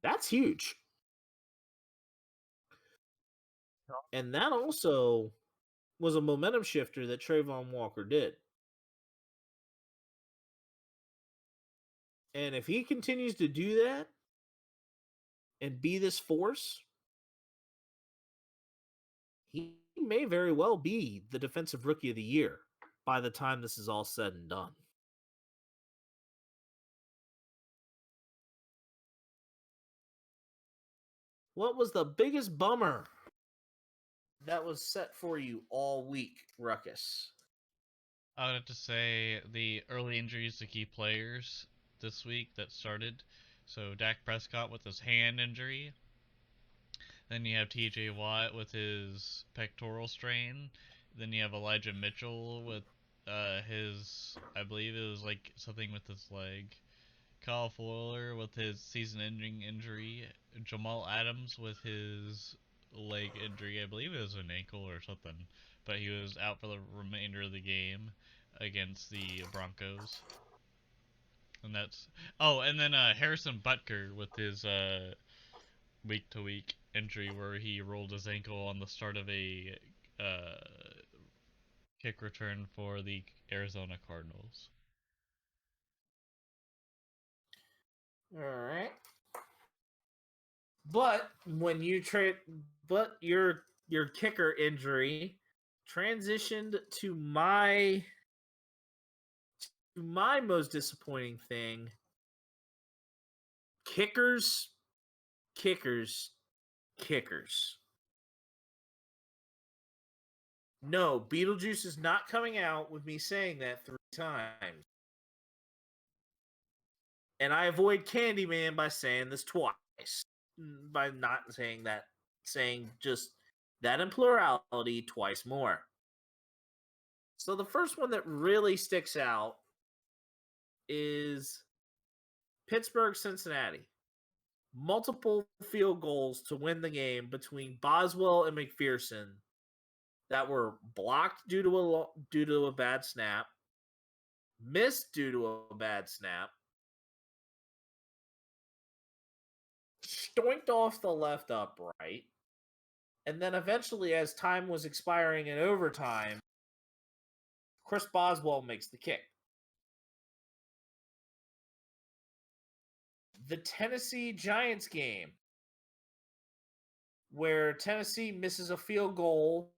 That's huge. And that also was a momentum shifter that Trayvon Walker did. And if he continues to do that and be this force, he may very well be the defensive rookie of the year by the time this is all said and done. What was the biggest bummer that was set for you all week, Ruckus? I would have to say the early injuries to key players this week that started. So Dak Prescott with his hand injury. Then you have TJ Watt with his pectoral strain. Then you have Elijah Mitchell with his, I believe it was like something with his leg. Kyle Fuller with his season-ending injury. Jamal Adams with his leg injury. I believe it was an ankle or something, but he was out for the remainder of the game against the Broncos. And that's and then Harrison Butker with his week-to-week injury where he rolled his ankle on the start of a uh, kick return for the Arizona Cardinals. All right. But when you trade, but your kicker injury transitioned to my most disappointing thing. Kickers, kickers, kickers. No, Beetlejuice is not coming out with me saying that 3 times. And I avoid Candyman by saying this twice. By not saying that, saying just that in plurality twice more. So the first one that really sticks out is Pittsburgh Cincinnati. multiple field goals to win the game between Boswell and McPherson that were blocked due to a bad snap, missed due to a bad snap, stoinked off the left upright, and then eventually, as time was expiring in overtime, Chris Boswell makes the kick. The Tennessee Giants game, where Tennessee misses a field goal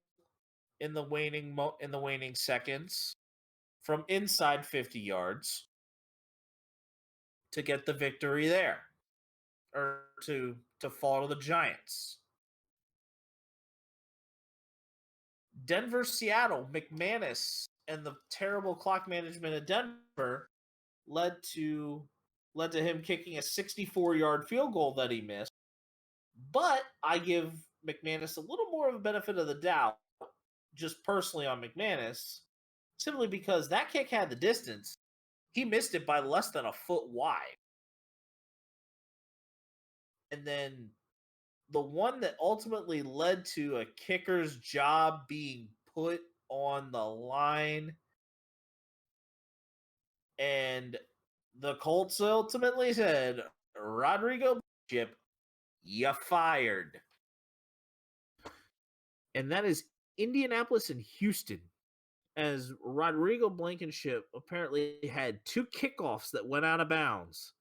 in the waning seconds from inside 50 yards to get the victory there, or to fall to the Giants. Denver, Seattle, McManus, and the terrible clock management of Denver led to him kicking a 64-yard field goal that he missed. But I give McManus a little more of a benefit of the doubt, just personally on McManus, simply because that kick had the distance. He missed it by less than a foot wide. And then the one that ultimately led to a kicker's job being put on the line, and the Colts ultimately said, Rodrigo Blankenship, you fired. And that is Indianapolis and Houston, as Rodrigo Blankenship apparently had two kickoffs that went out of bounds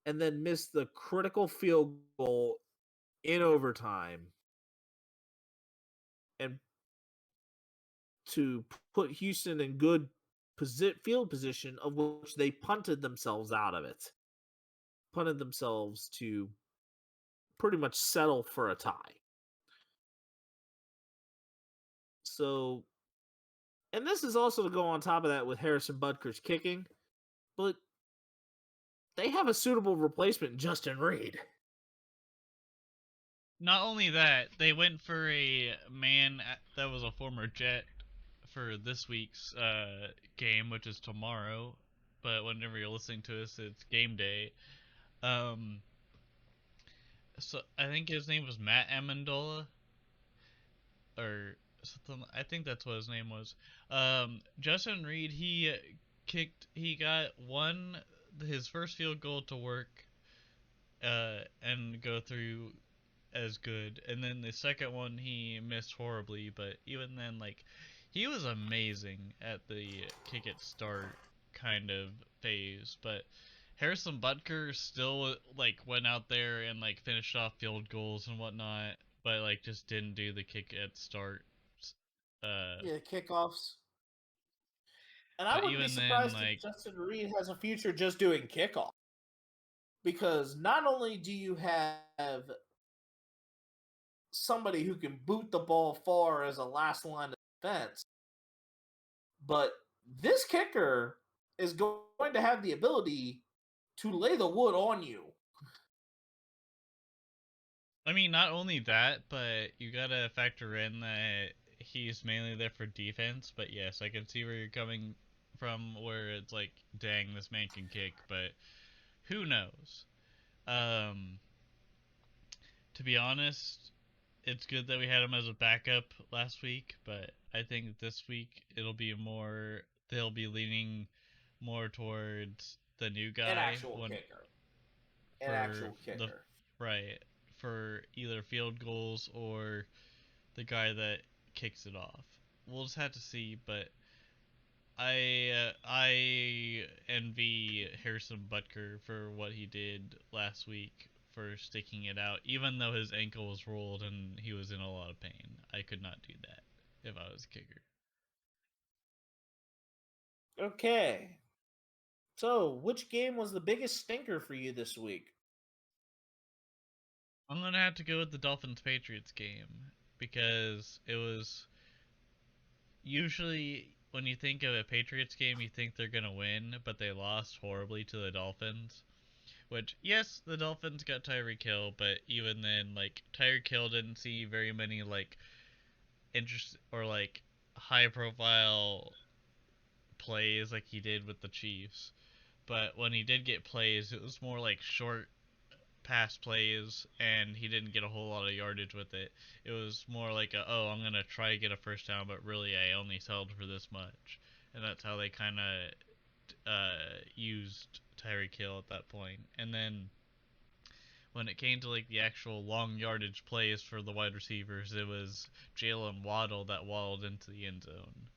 and then missed the critical field goal in overtime, and to put Houston in good field position, of which they punted themselves out of it. Punted themselves to pretty much settle for a tie. So, and this is also to go on top of that with Harrison Butker's kicking, but they have a suitable replacement in Justin Reed. Not only that, they went for a man that was a former Jet for this week's game, which is tomorrow. But whenever you're listening to this, it's game day. Um, so I think his name was Matt Amendola, or something. I think that's what his name was. Justin Reed, he got his first field goal to work, and go through as good, and then the second one he missed horribly. But even then, like, he was amazing at the kick it start kind of phase. But Harrison Butker still like went out there and like finished off field goals and whatnot, but like just didn't do the kick at start. Yeah, kickoffs. And I But wouldn't be even then, surprised if like, Justin Reed has a future just doing kickoff. Because not only do you have somebody who can boot the ball far as a last line of defense, but this kicker is going to have the ability to lay the wood on you. I mean, not only that, but you gotta factor in that he's mainly there for defense. But yes, I can see where you're coming from, where it's like, dang, this man can kick, but who knows? Um, to be honest, it's good that we had him as a backup last week, but I think this week they'll be leaning more towards the new An guy actual when kicker. An for actual the kicker. right for either field goals or the guy that kicks it off. We'll just have to see, but I envy Harrison Butker for what he did last week for sticking it out, even though his ankle was rolled and he was in a lot of pain. I could not do that if I was a kicker. Okay. So, which game was the biggest stinker for you this week? I'm gonna have to go with the Dolphins Patriots game because it was usually when you think of a Patriots game, you think they're gonna win, but they lost horribly to the Dolphins. Which, yes, the Dolphins got Tyreek Hill, but even then, like, Tyreek Hill didn't see very many like interest or like high profile plays like he did with the Chiefs. But when he did get plays, it was more like short pass plays, and he didn't get a whole lot of yardage with it. It was more like I'm gonna try to get a first down, but really I only settled for this much, and that's how they kind of used Tyreek Hill at that point. And then when it came to like the actual long yardage plays for the wide receivers, it was Jalen Waddle that waddled into the end zone,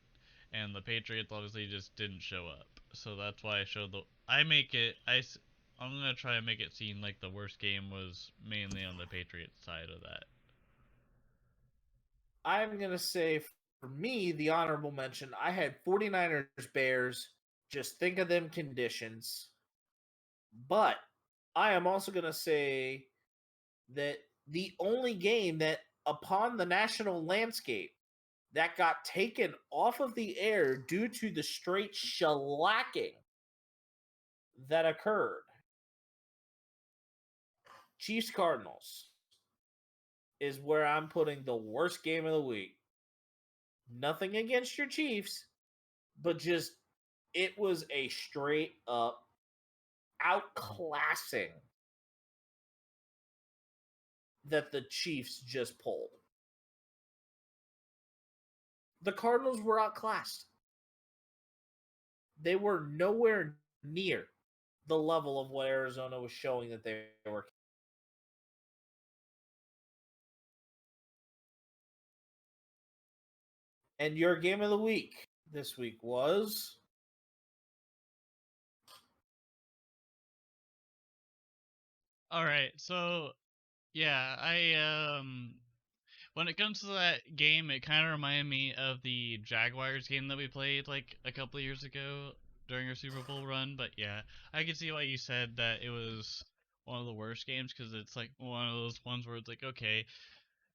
and the Patriots obviously just didn't show up. So that's why I showed the. I make it. I'm gonna try and make it seem like the worst game was mainly on the Patriots side of that. I'm going to say for me, the honorable mention, I had 49ers Bears. Just think of them conditions. But I am also going to say that the only game that upon the national landscape that got taken off of the air due to the straight shellacking that occurred, Chiefs Cardinals, is where I'm putting the worst game of the week. Nothing against your Chiefs, but just it was a straight up outclassing that the Chiefs just pulled. The Cardinals were outclassed. They were nowhere near the level of what Arizona was showing that they were. And your game of the week this week was All right, so yeah, when it comes to that game, it kind of reminded me of the Jaguars game that we played like a couple of years ago during our Super Bowl run. But yeah, I can see why you said that it was one of the worst games, because it's like one of those ones where it's like, okay,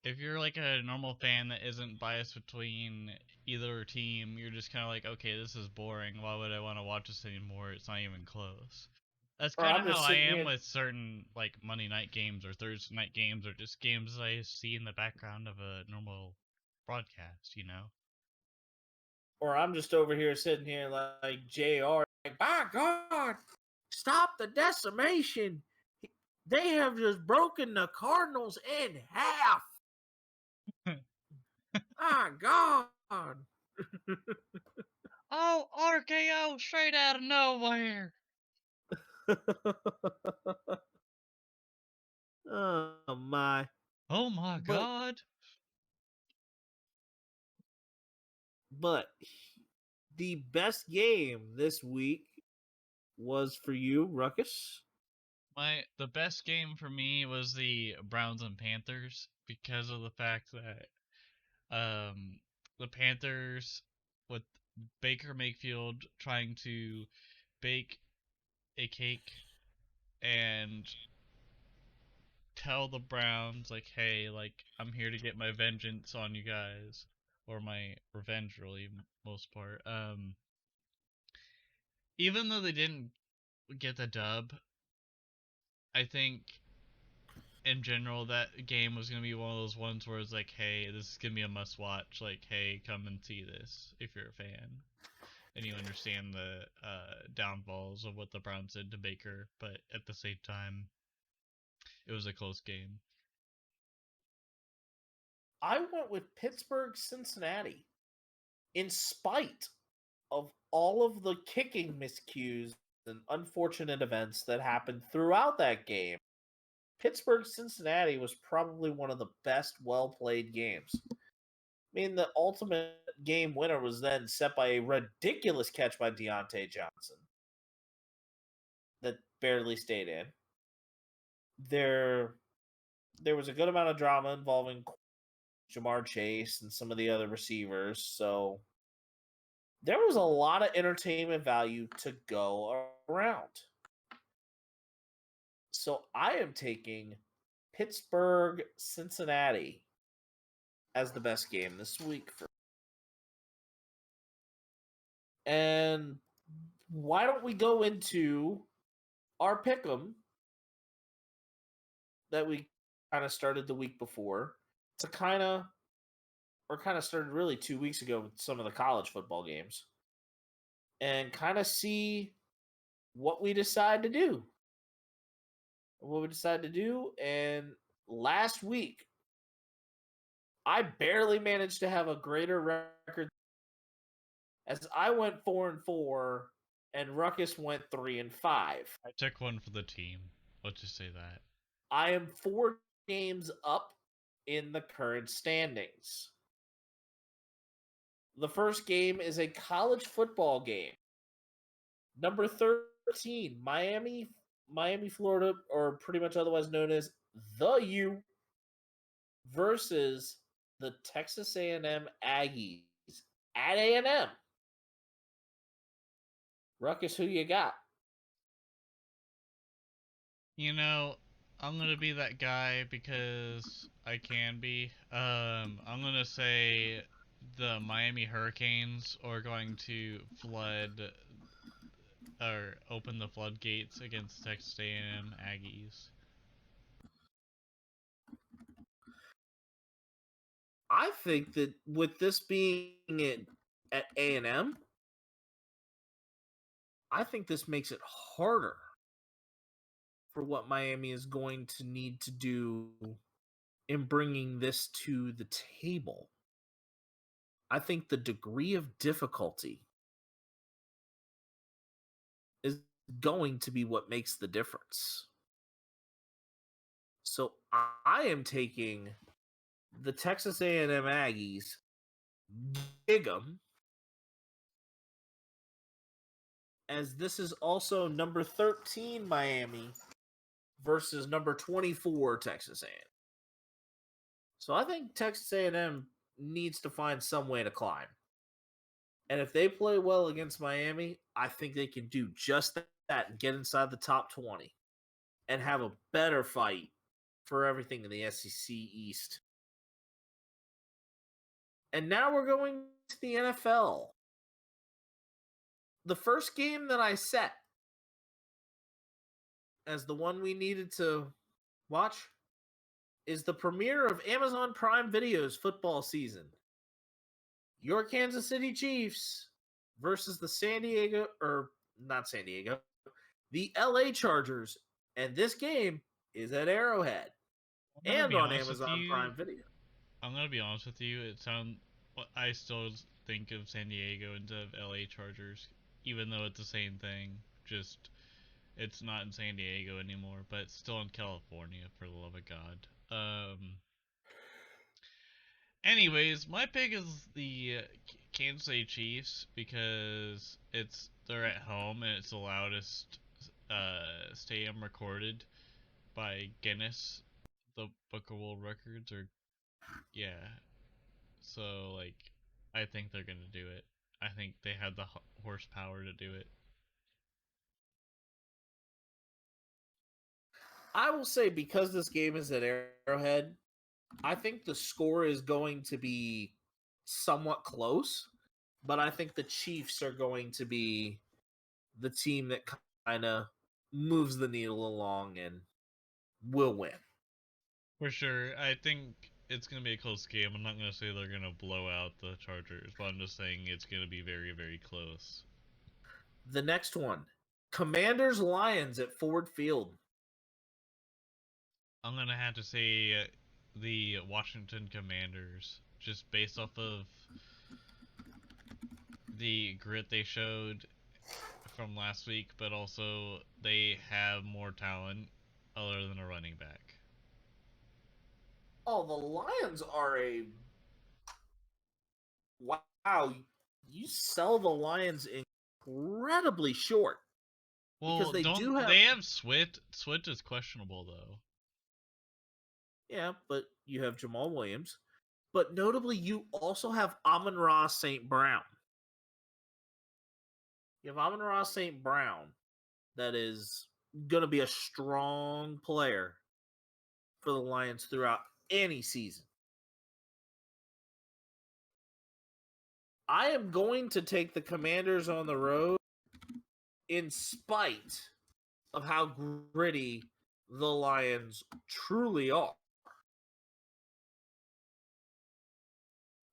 if you're like a normal fan that isn't biased between either team, you're just kind of like, okay, this is boring. Why would I want to watch this anymore? It's not even close. That's or kind of I'm how just I sitting am here with certain like Monday night games or Thursday night games or just games I see in the background of a normal broadcast, you know? or I'm just over here sitting here like JR, like, by God, stop the decimation. They have just broken the Cardinals in half. My God. Oh, RKO straight out of nowhere. Oh my. Oh my But god. but the best game this week was for you, Ruckus. The best game for me was the Browns and Panthers, because of the fact that um the Panthers, with Baker Mayfield trying to bake a cake and tell the Browns like, hey, like I'm here to get my vengeance on you guys, or my revenge, really, most part. Even though they didn't get the dub, I think in general that game was gonna be one of those ones where it's like, hey, this is gonna be a must watch. Like, hey, come and see this if you're a fan and you understand the downfalls of what the Browns did to Baker. But at the same time, it was a close game. I went with Pittsburgh Cincinnati. In spite of all of the kicking miscues and unfortunate events that happened throughout that game, Pittsburgh Cincinnati was probably one of the best well played games. I mean, the ultimate game winner was then set by a ridiculous catch by Deontay Johnson that barely stayed in. There, there was a good amount of drama involving Jamar Chase and some of the other receivers, so there was a lot of entertainment value to go around. So I am taking Pittsburgh Cincinnati as the best game this week for. And why don't we go into our pick'em that we kind of started the week before to kind of started really 2 weeks ago with some of the college football games and kind of see what we decide to do. what we decided to do. And last week, I barely managed to have a greater record as I went 4-4 and Ruckus went 3-5. I took one for the team. Let's just say that. I am 4 games up in the current standings. The first game is a college football game. Number 13, Miami, Florida, or pretty much otherwise known as the U, versus the Texas A&M Aggies at A&M. Ruckus, who you got? You know, I'm gonna be that guy because I can be. I'm gonna say the Miami Hurricanes are going to flood or open the floodgates against Texas A&M Aggies. I think that with this being at A&M, I think this makes it harder for what Miami is going to need to do in bringing this to the table. I think the degree of difficulty is going to be what makes the difference. So I am taking the Texas A&M Aggies, gig 'em, as this is also number 13 Miami versus number 24 Texas A&M. So I think Texas A&M needs to find some way to climb. And if they play well against Miami, I think they can do just that and get inside the top 20 and have a better fight for everything in the SEC East. And now we're going to the NFL. The first game that I set as the one we needed to watch is the premiere of Amazon Prime Video's football season. Your Kansas City Chiefs versus the the LA Chargers. And this game is at Arrowhead and on Amazon Prime Video. I'm gonna be honest with you. I still think of San Diego instead of LA Chargers, even though it's the same thing. Just it's not in San Diego anymore, but it's still in California, for the love of God. Anyways, my pick is the Kansas City Chiefs because they're at home and it's the loudest stadium recorded by Guinness, the Book of World Records, or yeah. So like, I think they're gonna do it. I think they have the horsepower to do it. I will say, because this game is at Arrowhead, I think the score is going to be somewhat close, but I think the Chiefs are going to be the team that kind of moves the needle along and will win. For sure. I think it's going to be a close game. I'm not going to say they're going to blow out the Chargers, but I'm just saying it's going to be very, very close. The next one, Commanders Lions at Ford Field. I'm going to have to say the Washington Commanders, just based off of the grit they showed from last week, but also they have more talent other than a running back. Oh, the Lions are a wow. You sell the Lions incredibly short. Well, Because they have Swift? Swift is questionable though. Yeah, but you have Jamal Williams. But notably, you also have Amon-Ra St. Brown. You have Amon-Ra St. Brown that is going to be a strong player for the Lions throughout any season. I am going to take the Commanders on the road in spite of how gritty the Lions truly are.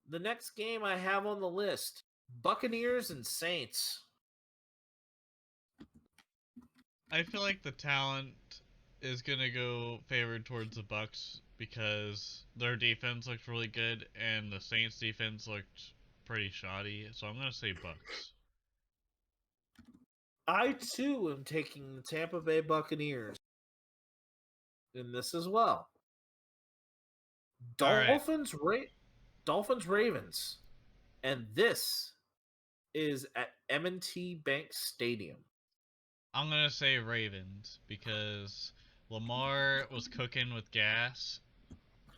The next game I have on the list, Buccaneers and Saints. I feel like the talent is gonna go favored towards the Bucks because their defense looked really good and the Saints defense looked pretty shoddy. So I'm gonna say Bucks. I too am taking the Tampa Bay Buccaneers in this as well. All right, Dolphins Ravens, and this is at M&T Bank Stadium. I'm gonna say Ravens because Lamar was cooking with gas,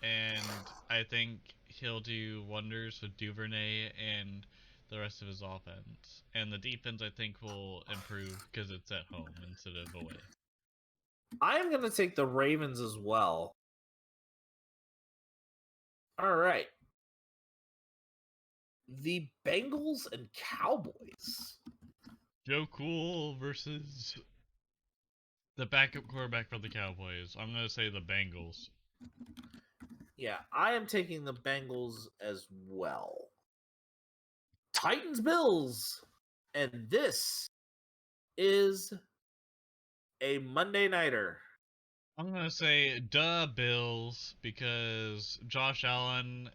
and I think he'll do wonders with Duvernay and the rest of his offense. And the defense, I think, will improve because it's at home instead of away. I am going to take the Ravens as well. All right. The Bengals and Cowboys. Joe Cool versus the backup quarterback for the Cowboys. I'm gonna say the Bengals. Yeah, I am taking the Bengals as well. Titans Bills. And this is a Monday nighter. I'm gonna say duh Bills because Josh Allen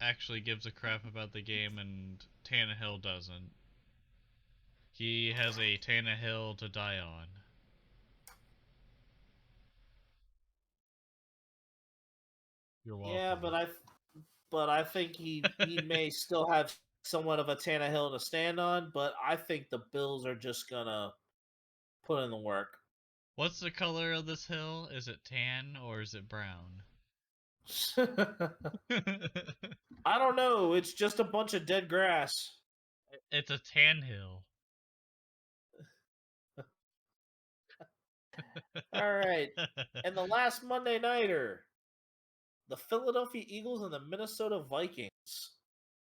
actually gives a crap about the game and Tannehill doesn't. He has a Tannehill to die on. You're Yeah, welcome. but I think he may still have somewhat of a Tannehill to stand on, but I think the Bills are just gonna put in the work. What's the color of this hill? Is it tan or is it brown? I don't know. It's just a bunch of dead grass. It's a tan hill. All right. And the last Monday nighter, the Philadelphia Eagles and the Minnesota Vikings.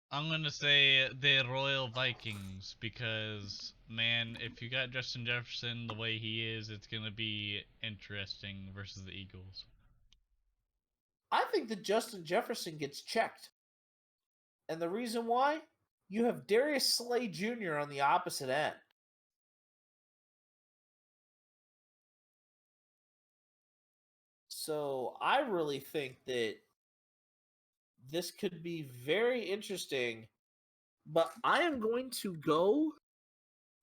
I'm gonna say the Royal Vikings because man, if you got Justin Jefferson the way he is, it's gonna be interesting versus the Eagles. I think that Justin Jefferson gets checked. And the reason why? You have Darius Slay Jr. on the opposite end. So I really think that this could be very interesting. But I am going to go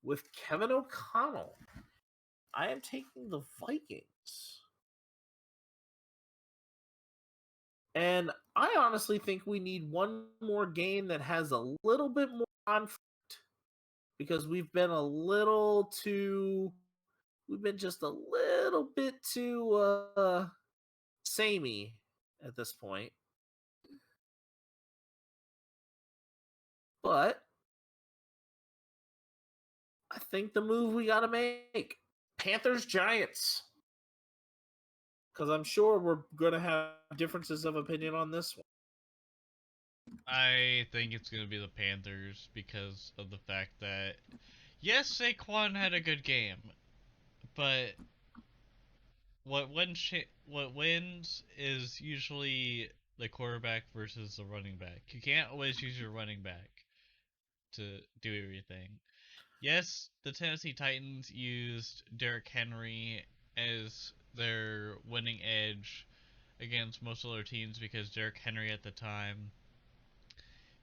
with Kevin O'Connell. I am taking the Vikings. And I honestly think we need one more game that has a little bit more conflict because we've been just a little bit too samey at this point. But I think the move we got to make Panthers Giants because I'm sure we're going to have differences of opinion on this one. I think it's gonna be the Panthers because of the fact that yes, Saquon had a good game, but what wins is usually the quarterback versus the running back. You can't always use your running back to do everything. Yes, the Tennessee Titans used Derrick Henry as their winning edge against most other teams because Derrick Henry at the time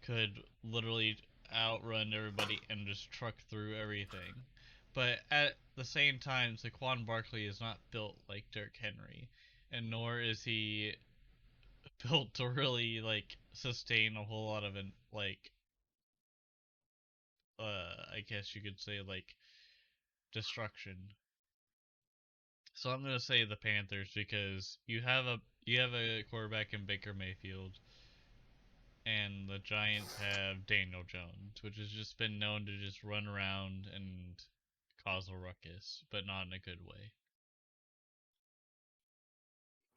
could literally outrun everybody and just truck through everything. But at the same time, Saquon Barkley is not built like Derrick Henry, and nor is he built to really like sustain a whole lot of I guess you could say like destruction. So I'm gonna say the Panthers because you have a quarterback in Baker Mayfield, and the Giants have Daniel Jones, which has just been known to just run around and cause a ruckus, but not in a good way.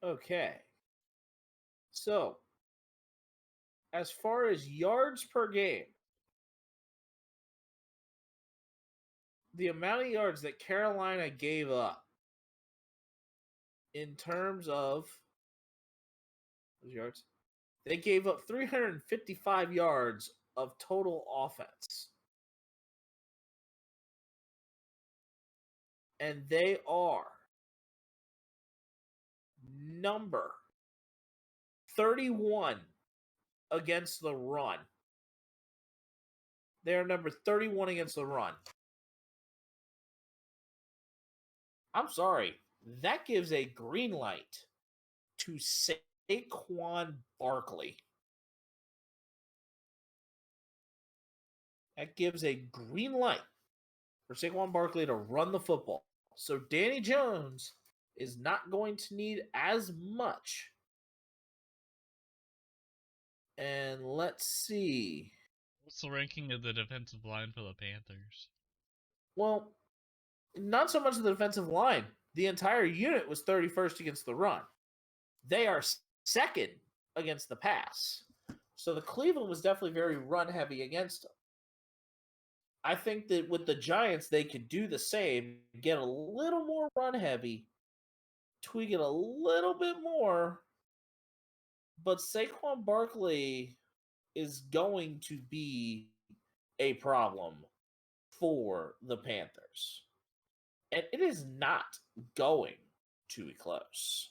Okay. So, as far as yards per game, the amount of yards that Carolina gave up in terms of yards, they gave up 355 yards of total offense. And they are number 31 against the run. They are number 31 against the run. I'm sorry. That gives a green light to Saquon Barkley. That gives a green light for Saquon Barkley to run the football. So Danny Jones is not going to need as much. And let's see. What's the ranking of the defensive line for the Panthers? Well, not so much the defensive line. The entire unit was 31st against the run. They are second against the pass. So the Cleveland was definitely very run heavy against them. I think that with the Giants, they could do the same, get a little more run heavy, tweak it a little bit more. But Saquon Barkley is going to be a problem for the Panthers. And it is not going to be close.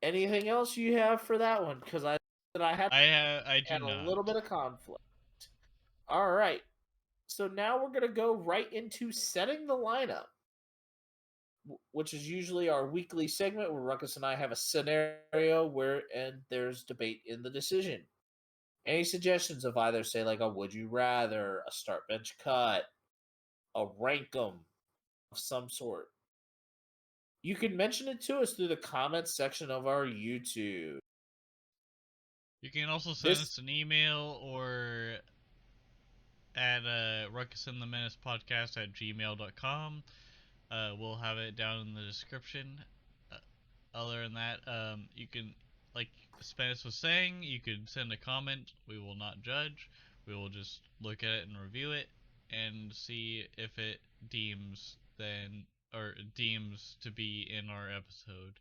Anything else you have for that one? Because I do a little bit of conflict. All right. So now we're going to go right into setting the lineup, which is usually our weekly segment where Ruckus and I have a scenario and there's debate in the decision. Any suggestions of either, say, like a would you rather, a start bench cut, a rank 'em of some sort? You can mention it to us through the comments section of our YouTube. You can also send us an email or at Ruckus and The Menace podcast at gmail.com. We'll have it down in the description. Other than that, you can, like Spence was saying, you could send a comment. We will not judge. We will just look at it and review it and see if it deems to be in our episode.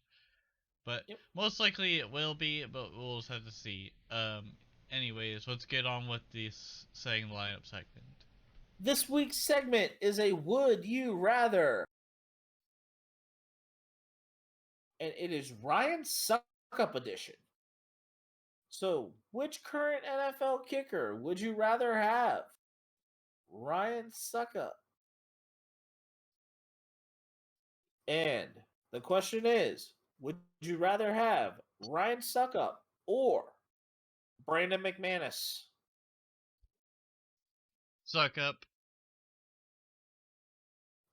But most likely it will be, but we'll just have to see. Anyways, let's get on with this saying the lineup segment. This week's segment is a Would You Rather. And it is Ryan Suckup edition. So, which current NFL kicker would you rather have? Ryan Suckup. And the question is, would you rather have Ryan Suckup or Brandon McManus? Suckup.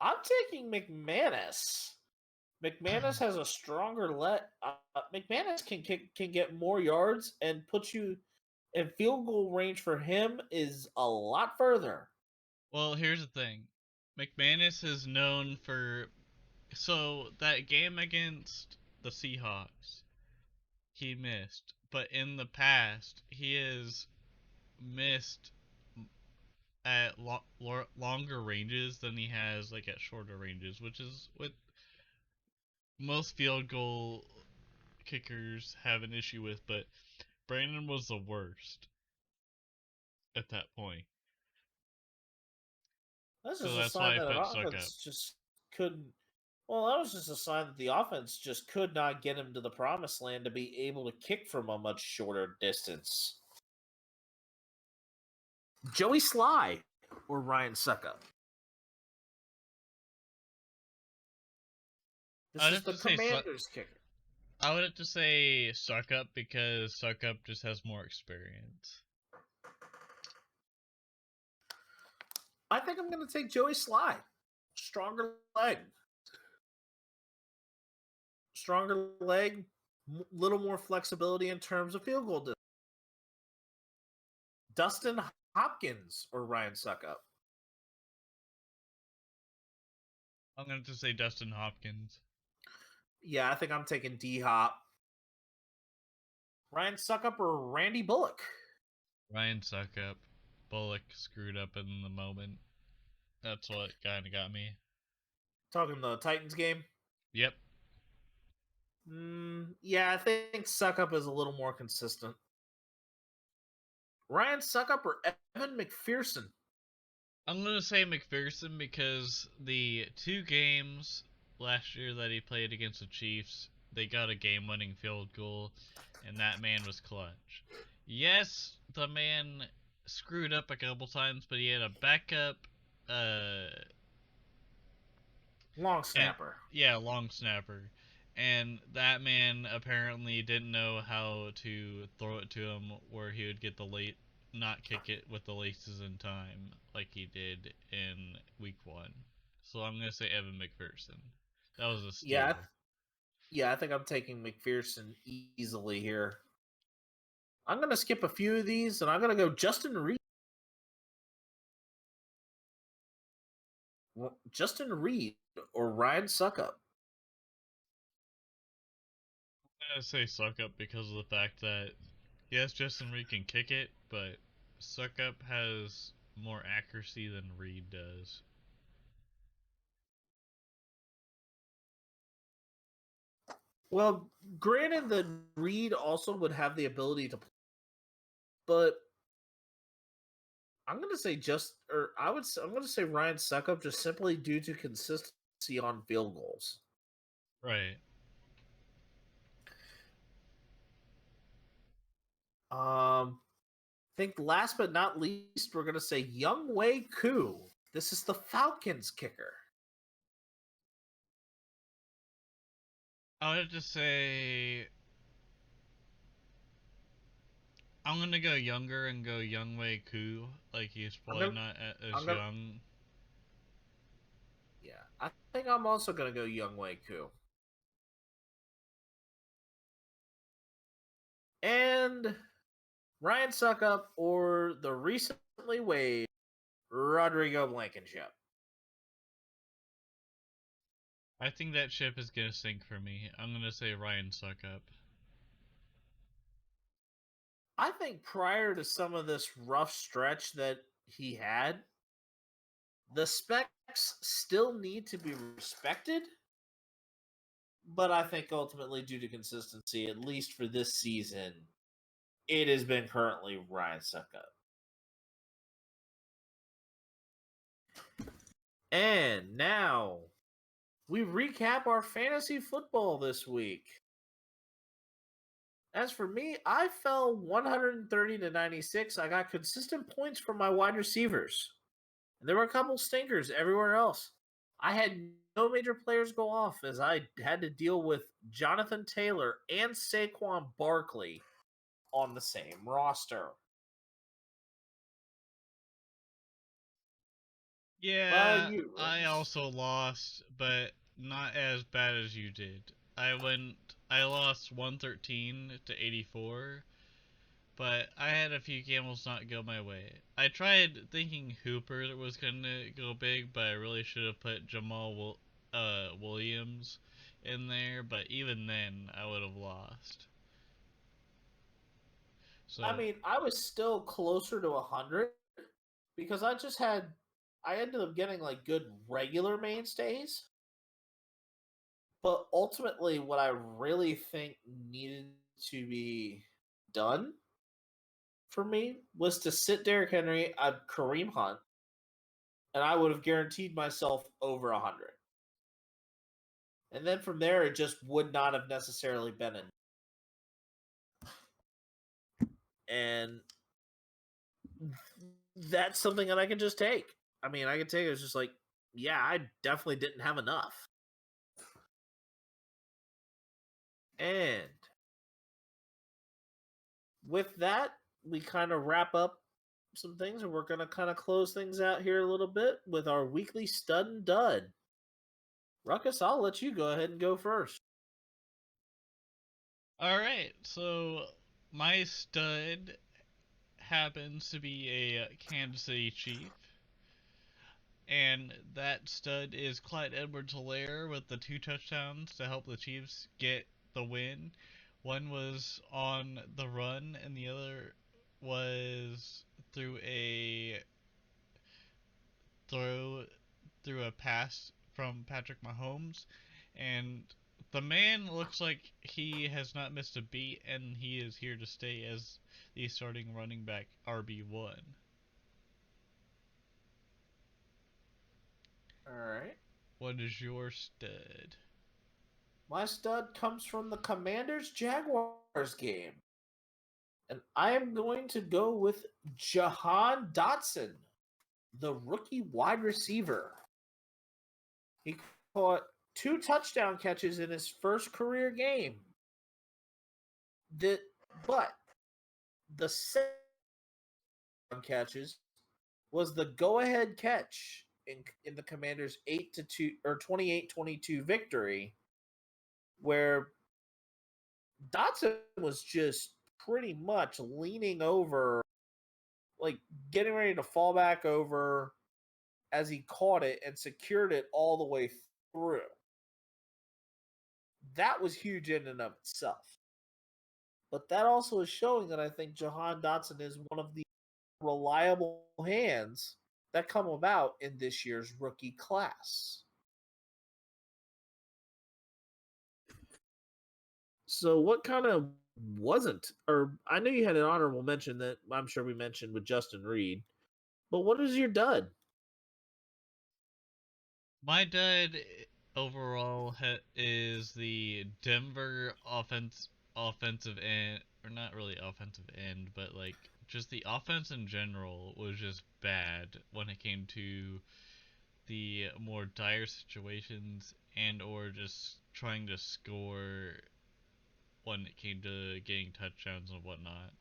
I'm taking McManus. McManus has a stronger McManus can get more yards and put you in field goal range for him is a lot further. Well, here's the thing. McManus is known for that game against the Seahawks, he missed. But in the past, he has missed at longer ranges than he has like at shorter ranges, which is what most field goal kickers have an issue with. But Brandon was the worst at that point. That's just a sign that an offense just couldn't. Well, that was just a sign that the offense just could not get him to the promised land to be able to kick from a much shorter distance. Joey Sly or Ryan Suckup? This is the Commanders kicker. I would have to say Suckup because Suckup just has more experience. I think I'm going to take Joey Sly. Stronger leg. Stronger leg, little more flexibility in terms of field goal distance. Dustin Hopkins or Ryan Suckup? I'm going to say Dustin Hopkins. Yeah, I think I'm taking D-Hop. Ryan Suckup or Randy Bullock? Ryan Suckup. Bullock screwed up in the moment. That's what kind of got me. Talking the Titans game? Yep. Yeah, I think Suckup is a little more consistent. Ryan Suckup or Evan McPherson? I'm gonna say McPherson because the two games last year that he played against the Chiefs, they got a game-winning field goal, and that man was clutch. Yes, the man screwed up a couple times, but he had a backup, uh, Long and snapper. yeah, long snapper, and that man apparently didn't know how to throw it to him where he would get the late, not kick it with the laces in time like he did in week 1. So I'm gonna say Evan McPherson. That was a Yeah, steal. yeah, I think I'm taking McPherson easily here. I'm gonna skip a few of these, and I'm gonna go Justin Reed. Justin Reed or Ryan Suckup. I'm gonna say suck up because of the fact that yes, Justin Reed can kick it, but suck up has more accuracy than Reed does. Well, granted that Reed also would have the ability to, but I'm gonna say I'm gonna say Ryan Suckup just simply due to consistency on field goals. Right. I think last but not least, we're gonna say Young Wei Koo. This is the Falcons kicker. I would have to say I'm gonna go younger and go Young Wei Koo. Like he's I'm probably gonna, not as I'm gonna, young. yeah. I think I'm also gonna go Young Wei Koo. And Ryan Suckup or the recently waived Rodrigo Blankenship. I think that ship is gonna sink for me. I'm gonna say Ryan Suckup. I think prior to some of this rough stretch that he had, the specs still need to be respected, but I think ultimately, due to consistency, at least for this season, it has been currently Ryan Suckup. And now we recap our fantasy football this week. As for me, I fell 130 to 96. I got consistent points from my wide receivers. And there were a couple stinkers everywhere else. I had no major players go off as I had to deal with Jonathan Taylor and Saquon Barkley on the same roster. Yeah, You, I Ruckus. also lost, but not as bad as you did. I lost 113 to 84, but I had a few gambles not go my way. I tried thinking Hooper was gonna go big, but I really should have put Williams in there. But even then, I would have lost. I So mean, I was still closer to 100 because I ended up getting like good regular mainstays. But ultimately, what I really think needed to be done for me was to sit Derrick Henry at Kareem Hunt, and I would have guaranteed myself over 100. And then from there, it just would not have necessarily been in. And that's something that I can just take. I mean, I can take it. It's just like, yeah, I definitely didn't have enough. And with that, we kind of wrap up some things, and we're going to kind of close things out here a little bit with our weekly stud and dud. Ruckus, I'll let you go ahead and go first. all right, so my stud happens to be a Kansas City Chief, and that stud is Clyde Edwards-Helaire with the 2 touchdowns to help the Chiefs get the win. One was on the run, and the other was through a throw through a pass from Patrick Mahomes, and the man looks like he has not missed a beat, and he is here to stay as the starting running back RB1. right. What is your stud? My stud comes from the Commanders Jaguars game. And I am going to go with Jahan Dotson, the rookie wide receiver. He caught 2 touchdown catches in his first career game. That, but the second catches was the go-ahead catch in the Commanders 8-2 or 28-22 victory, where Dotson was just pretty much leaning over, like getting ready to fall back over as he caught it and secured it all the way through. That was huge in and of itself. But that also is showing that I think Jahan Dotson is one of the reliable hands that come about in this year's rookie class. So, what kind of wasn't, or I know you had an honorable mention that I'm sure we mentioned with Justin Reed, but what is your dud? My dud overall is the Denver offensive end, or not really offensive end, but like just the offense in general was just bad when it came to the more dire situations and or just trying to score when it came to getting touchdowns and whatnot.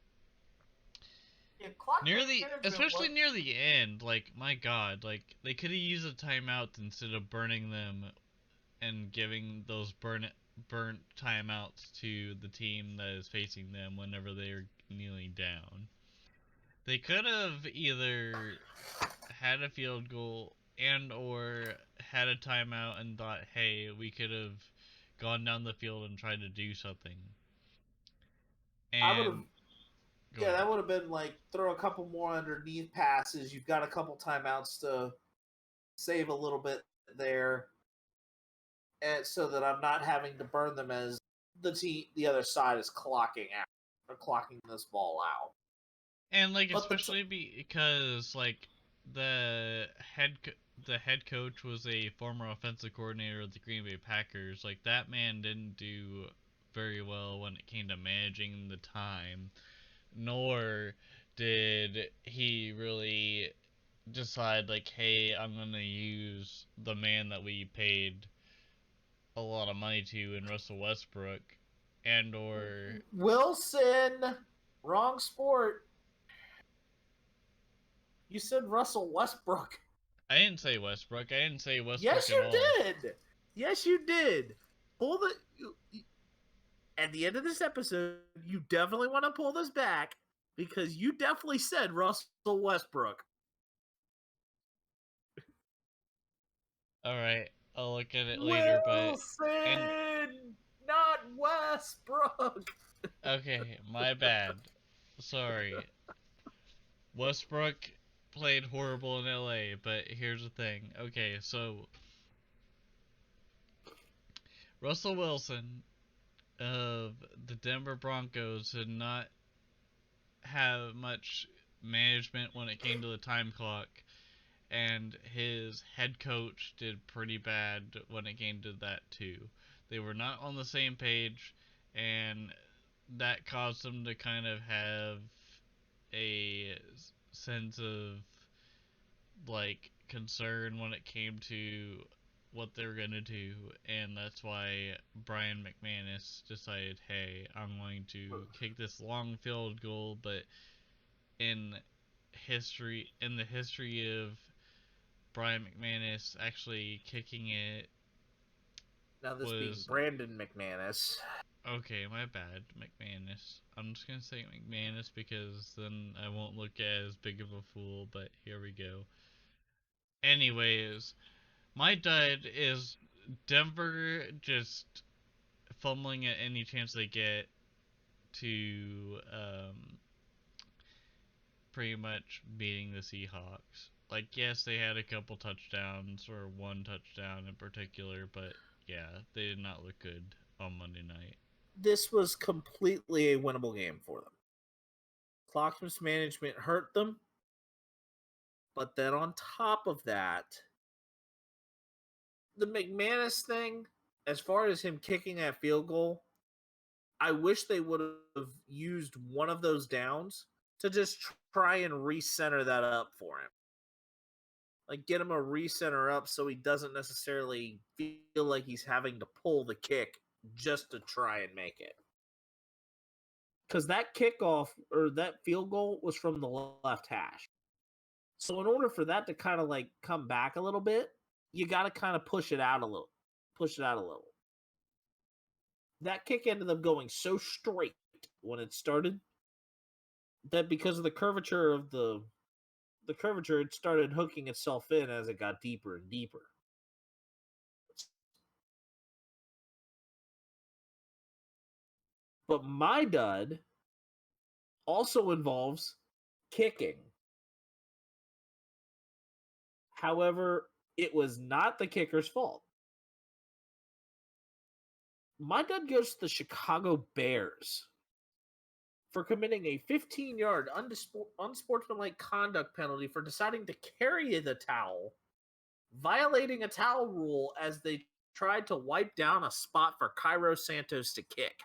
Yeah, clock Near the, management especially was. near the end, like my God, like they could have used a timeout instead of burning them and giving those burnt timeouts to the team that is facing them whenever they're kneeling down. They could have either had a field goal and or had a timeout and thought, "Hey, we could have gone down the field and tried to do something." I would have. And go Yeah, that ahead. would have been like throw a couple more underneath passes. You've got a couple timeouts to save a little bit there, and so that I'm not having to burn them as the other side is clocking out or clocking this ball out. And like But especially because like the the head coach was a former offensive coordinator of the Green Bay Packers. Like that man didn't do very well when it came to managing the time, nor did he really decide like, hey, I'm gonna use the man that we paid a lot of money to in Russell Westbrook, and or Wilson, wrong sport. You said Russell Westbrook. I didn't say Westbrook. I didn't say Westbrook Yes, at you all. did. Yes, you did. Pull the. At the end of this episode, you definitely want to pull this back because you definitely said Russell Westbrook. All right, I'll look at it later. But and Wilson, not Westbrook. okay, my bad. Sorry, Westbrook played horrible in LA. But here's the thing. Okay, so Russell Wilson of the Denver Broncos did not have much management when it came to the time clock, and his head coach did pretty bad when it came to that too. They were not on the same page, and that caused them to kind of have a sense of like concern when it came to what they're gonna do, and that's why Brian McManus decided, hey, I'm going to kick this long field goal, but in in the history of Brian McManus actually kicking it Now this being was Brandon McManus. okay. My bad, McManus. I'm just gonna say McManus because then I won't look as big of a fool. But here we go. Anyways, my dud is Denver just fumbling at any chance they get to pretty much beating the Seahawks. Like, yes, they had a couple touchdowns, or one touchdown in particular, but yeah, they did not look good on Monday night. This was completely a winnable game for them. Clock mismanagement hurt them, but then on top of that, the McManus thing, as far as him kicking that field goal, I wish they would have used one of those downs to just try and recenter that up for him. Like, get him a recenter up so he doesn't necessarily feel like he's having to pull the kick just to try and make it. Because that kickoff or that field goal was from the left hash. So in order for that to kind of like come back a little bit, you got to kind of push it out a little. Push it out a little. That kick ended up going so straight when it started that because of the curvature of the curvature, it started hooking itself in as it got deeper and deeper. But my dud also involves kicking. However, it was not the kicker's fault. My dud goes to the Chicago Bears for committing a 15-yard unsportsmanlike conduct penalty for deciding to carry the towel, violating a towel rule as they tried to wipe down a spot for Cairo Santos to kick.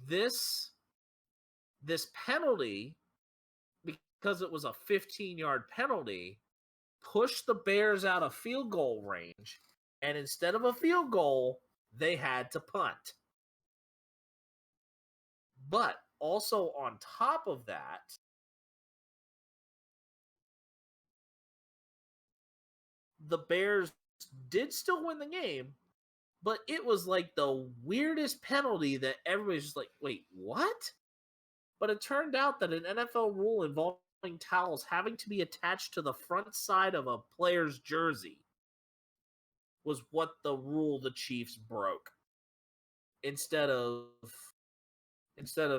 This penalty, because it was a 15-yard penalty, pushed the Bears out of field goal range, and instead of a field goal, they had to punt. But also on top of that, the Bears did still win the game, but it was like the weirdest penalty that everybody's just like, wait, what? But it turned out that an NFL rule involving towels having to be attached to the front side of a player's jersey was what the rule the Chiefs broke. Instead of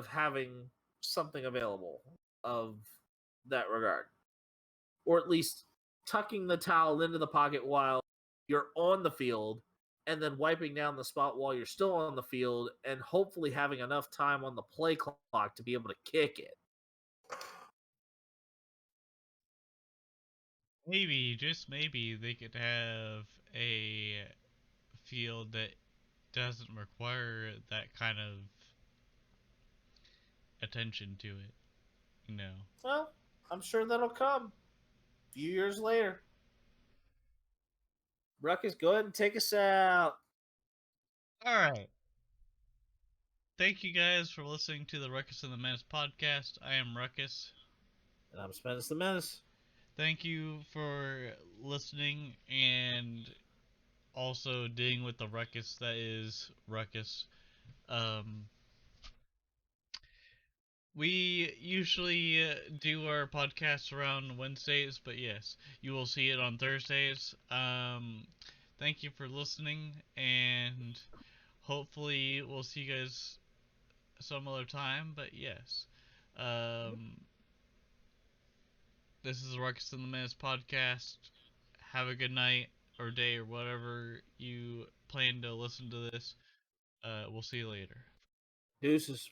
having something available of that regard. Or at least tucking the towel into the pocket while you're on the field and then wiping down the spot while you're still on the field and hopefully having enough time on the play clock to be able to kick it. Maybe, just maybe, they could have a field that doesn't require that kind of attention to it, you know. Well, I'm sure that'll come a few years later. Ruckus, go ahead and take us out. All right. Thank you guys for listening to the Ruckus and The Menace podcast. I am Ruckus. And I'm Spence the Menace. Thank you for listening and also dealing with the ruckus that is Ruckus. We usually do our podcasts around Wednesdays, but yes, you will see it on Thursdays. Thank you for listening, and hopefully we'll see you guys some other time. But yes, this is the Ruckus and the Menace podcast. Have a good night or day or whatever you plan to listen to this. We'll see you later. Deuces.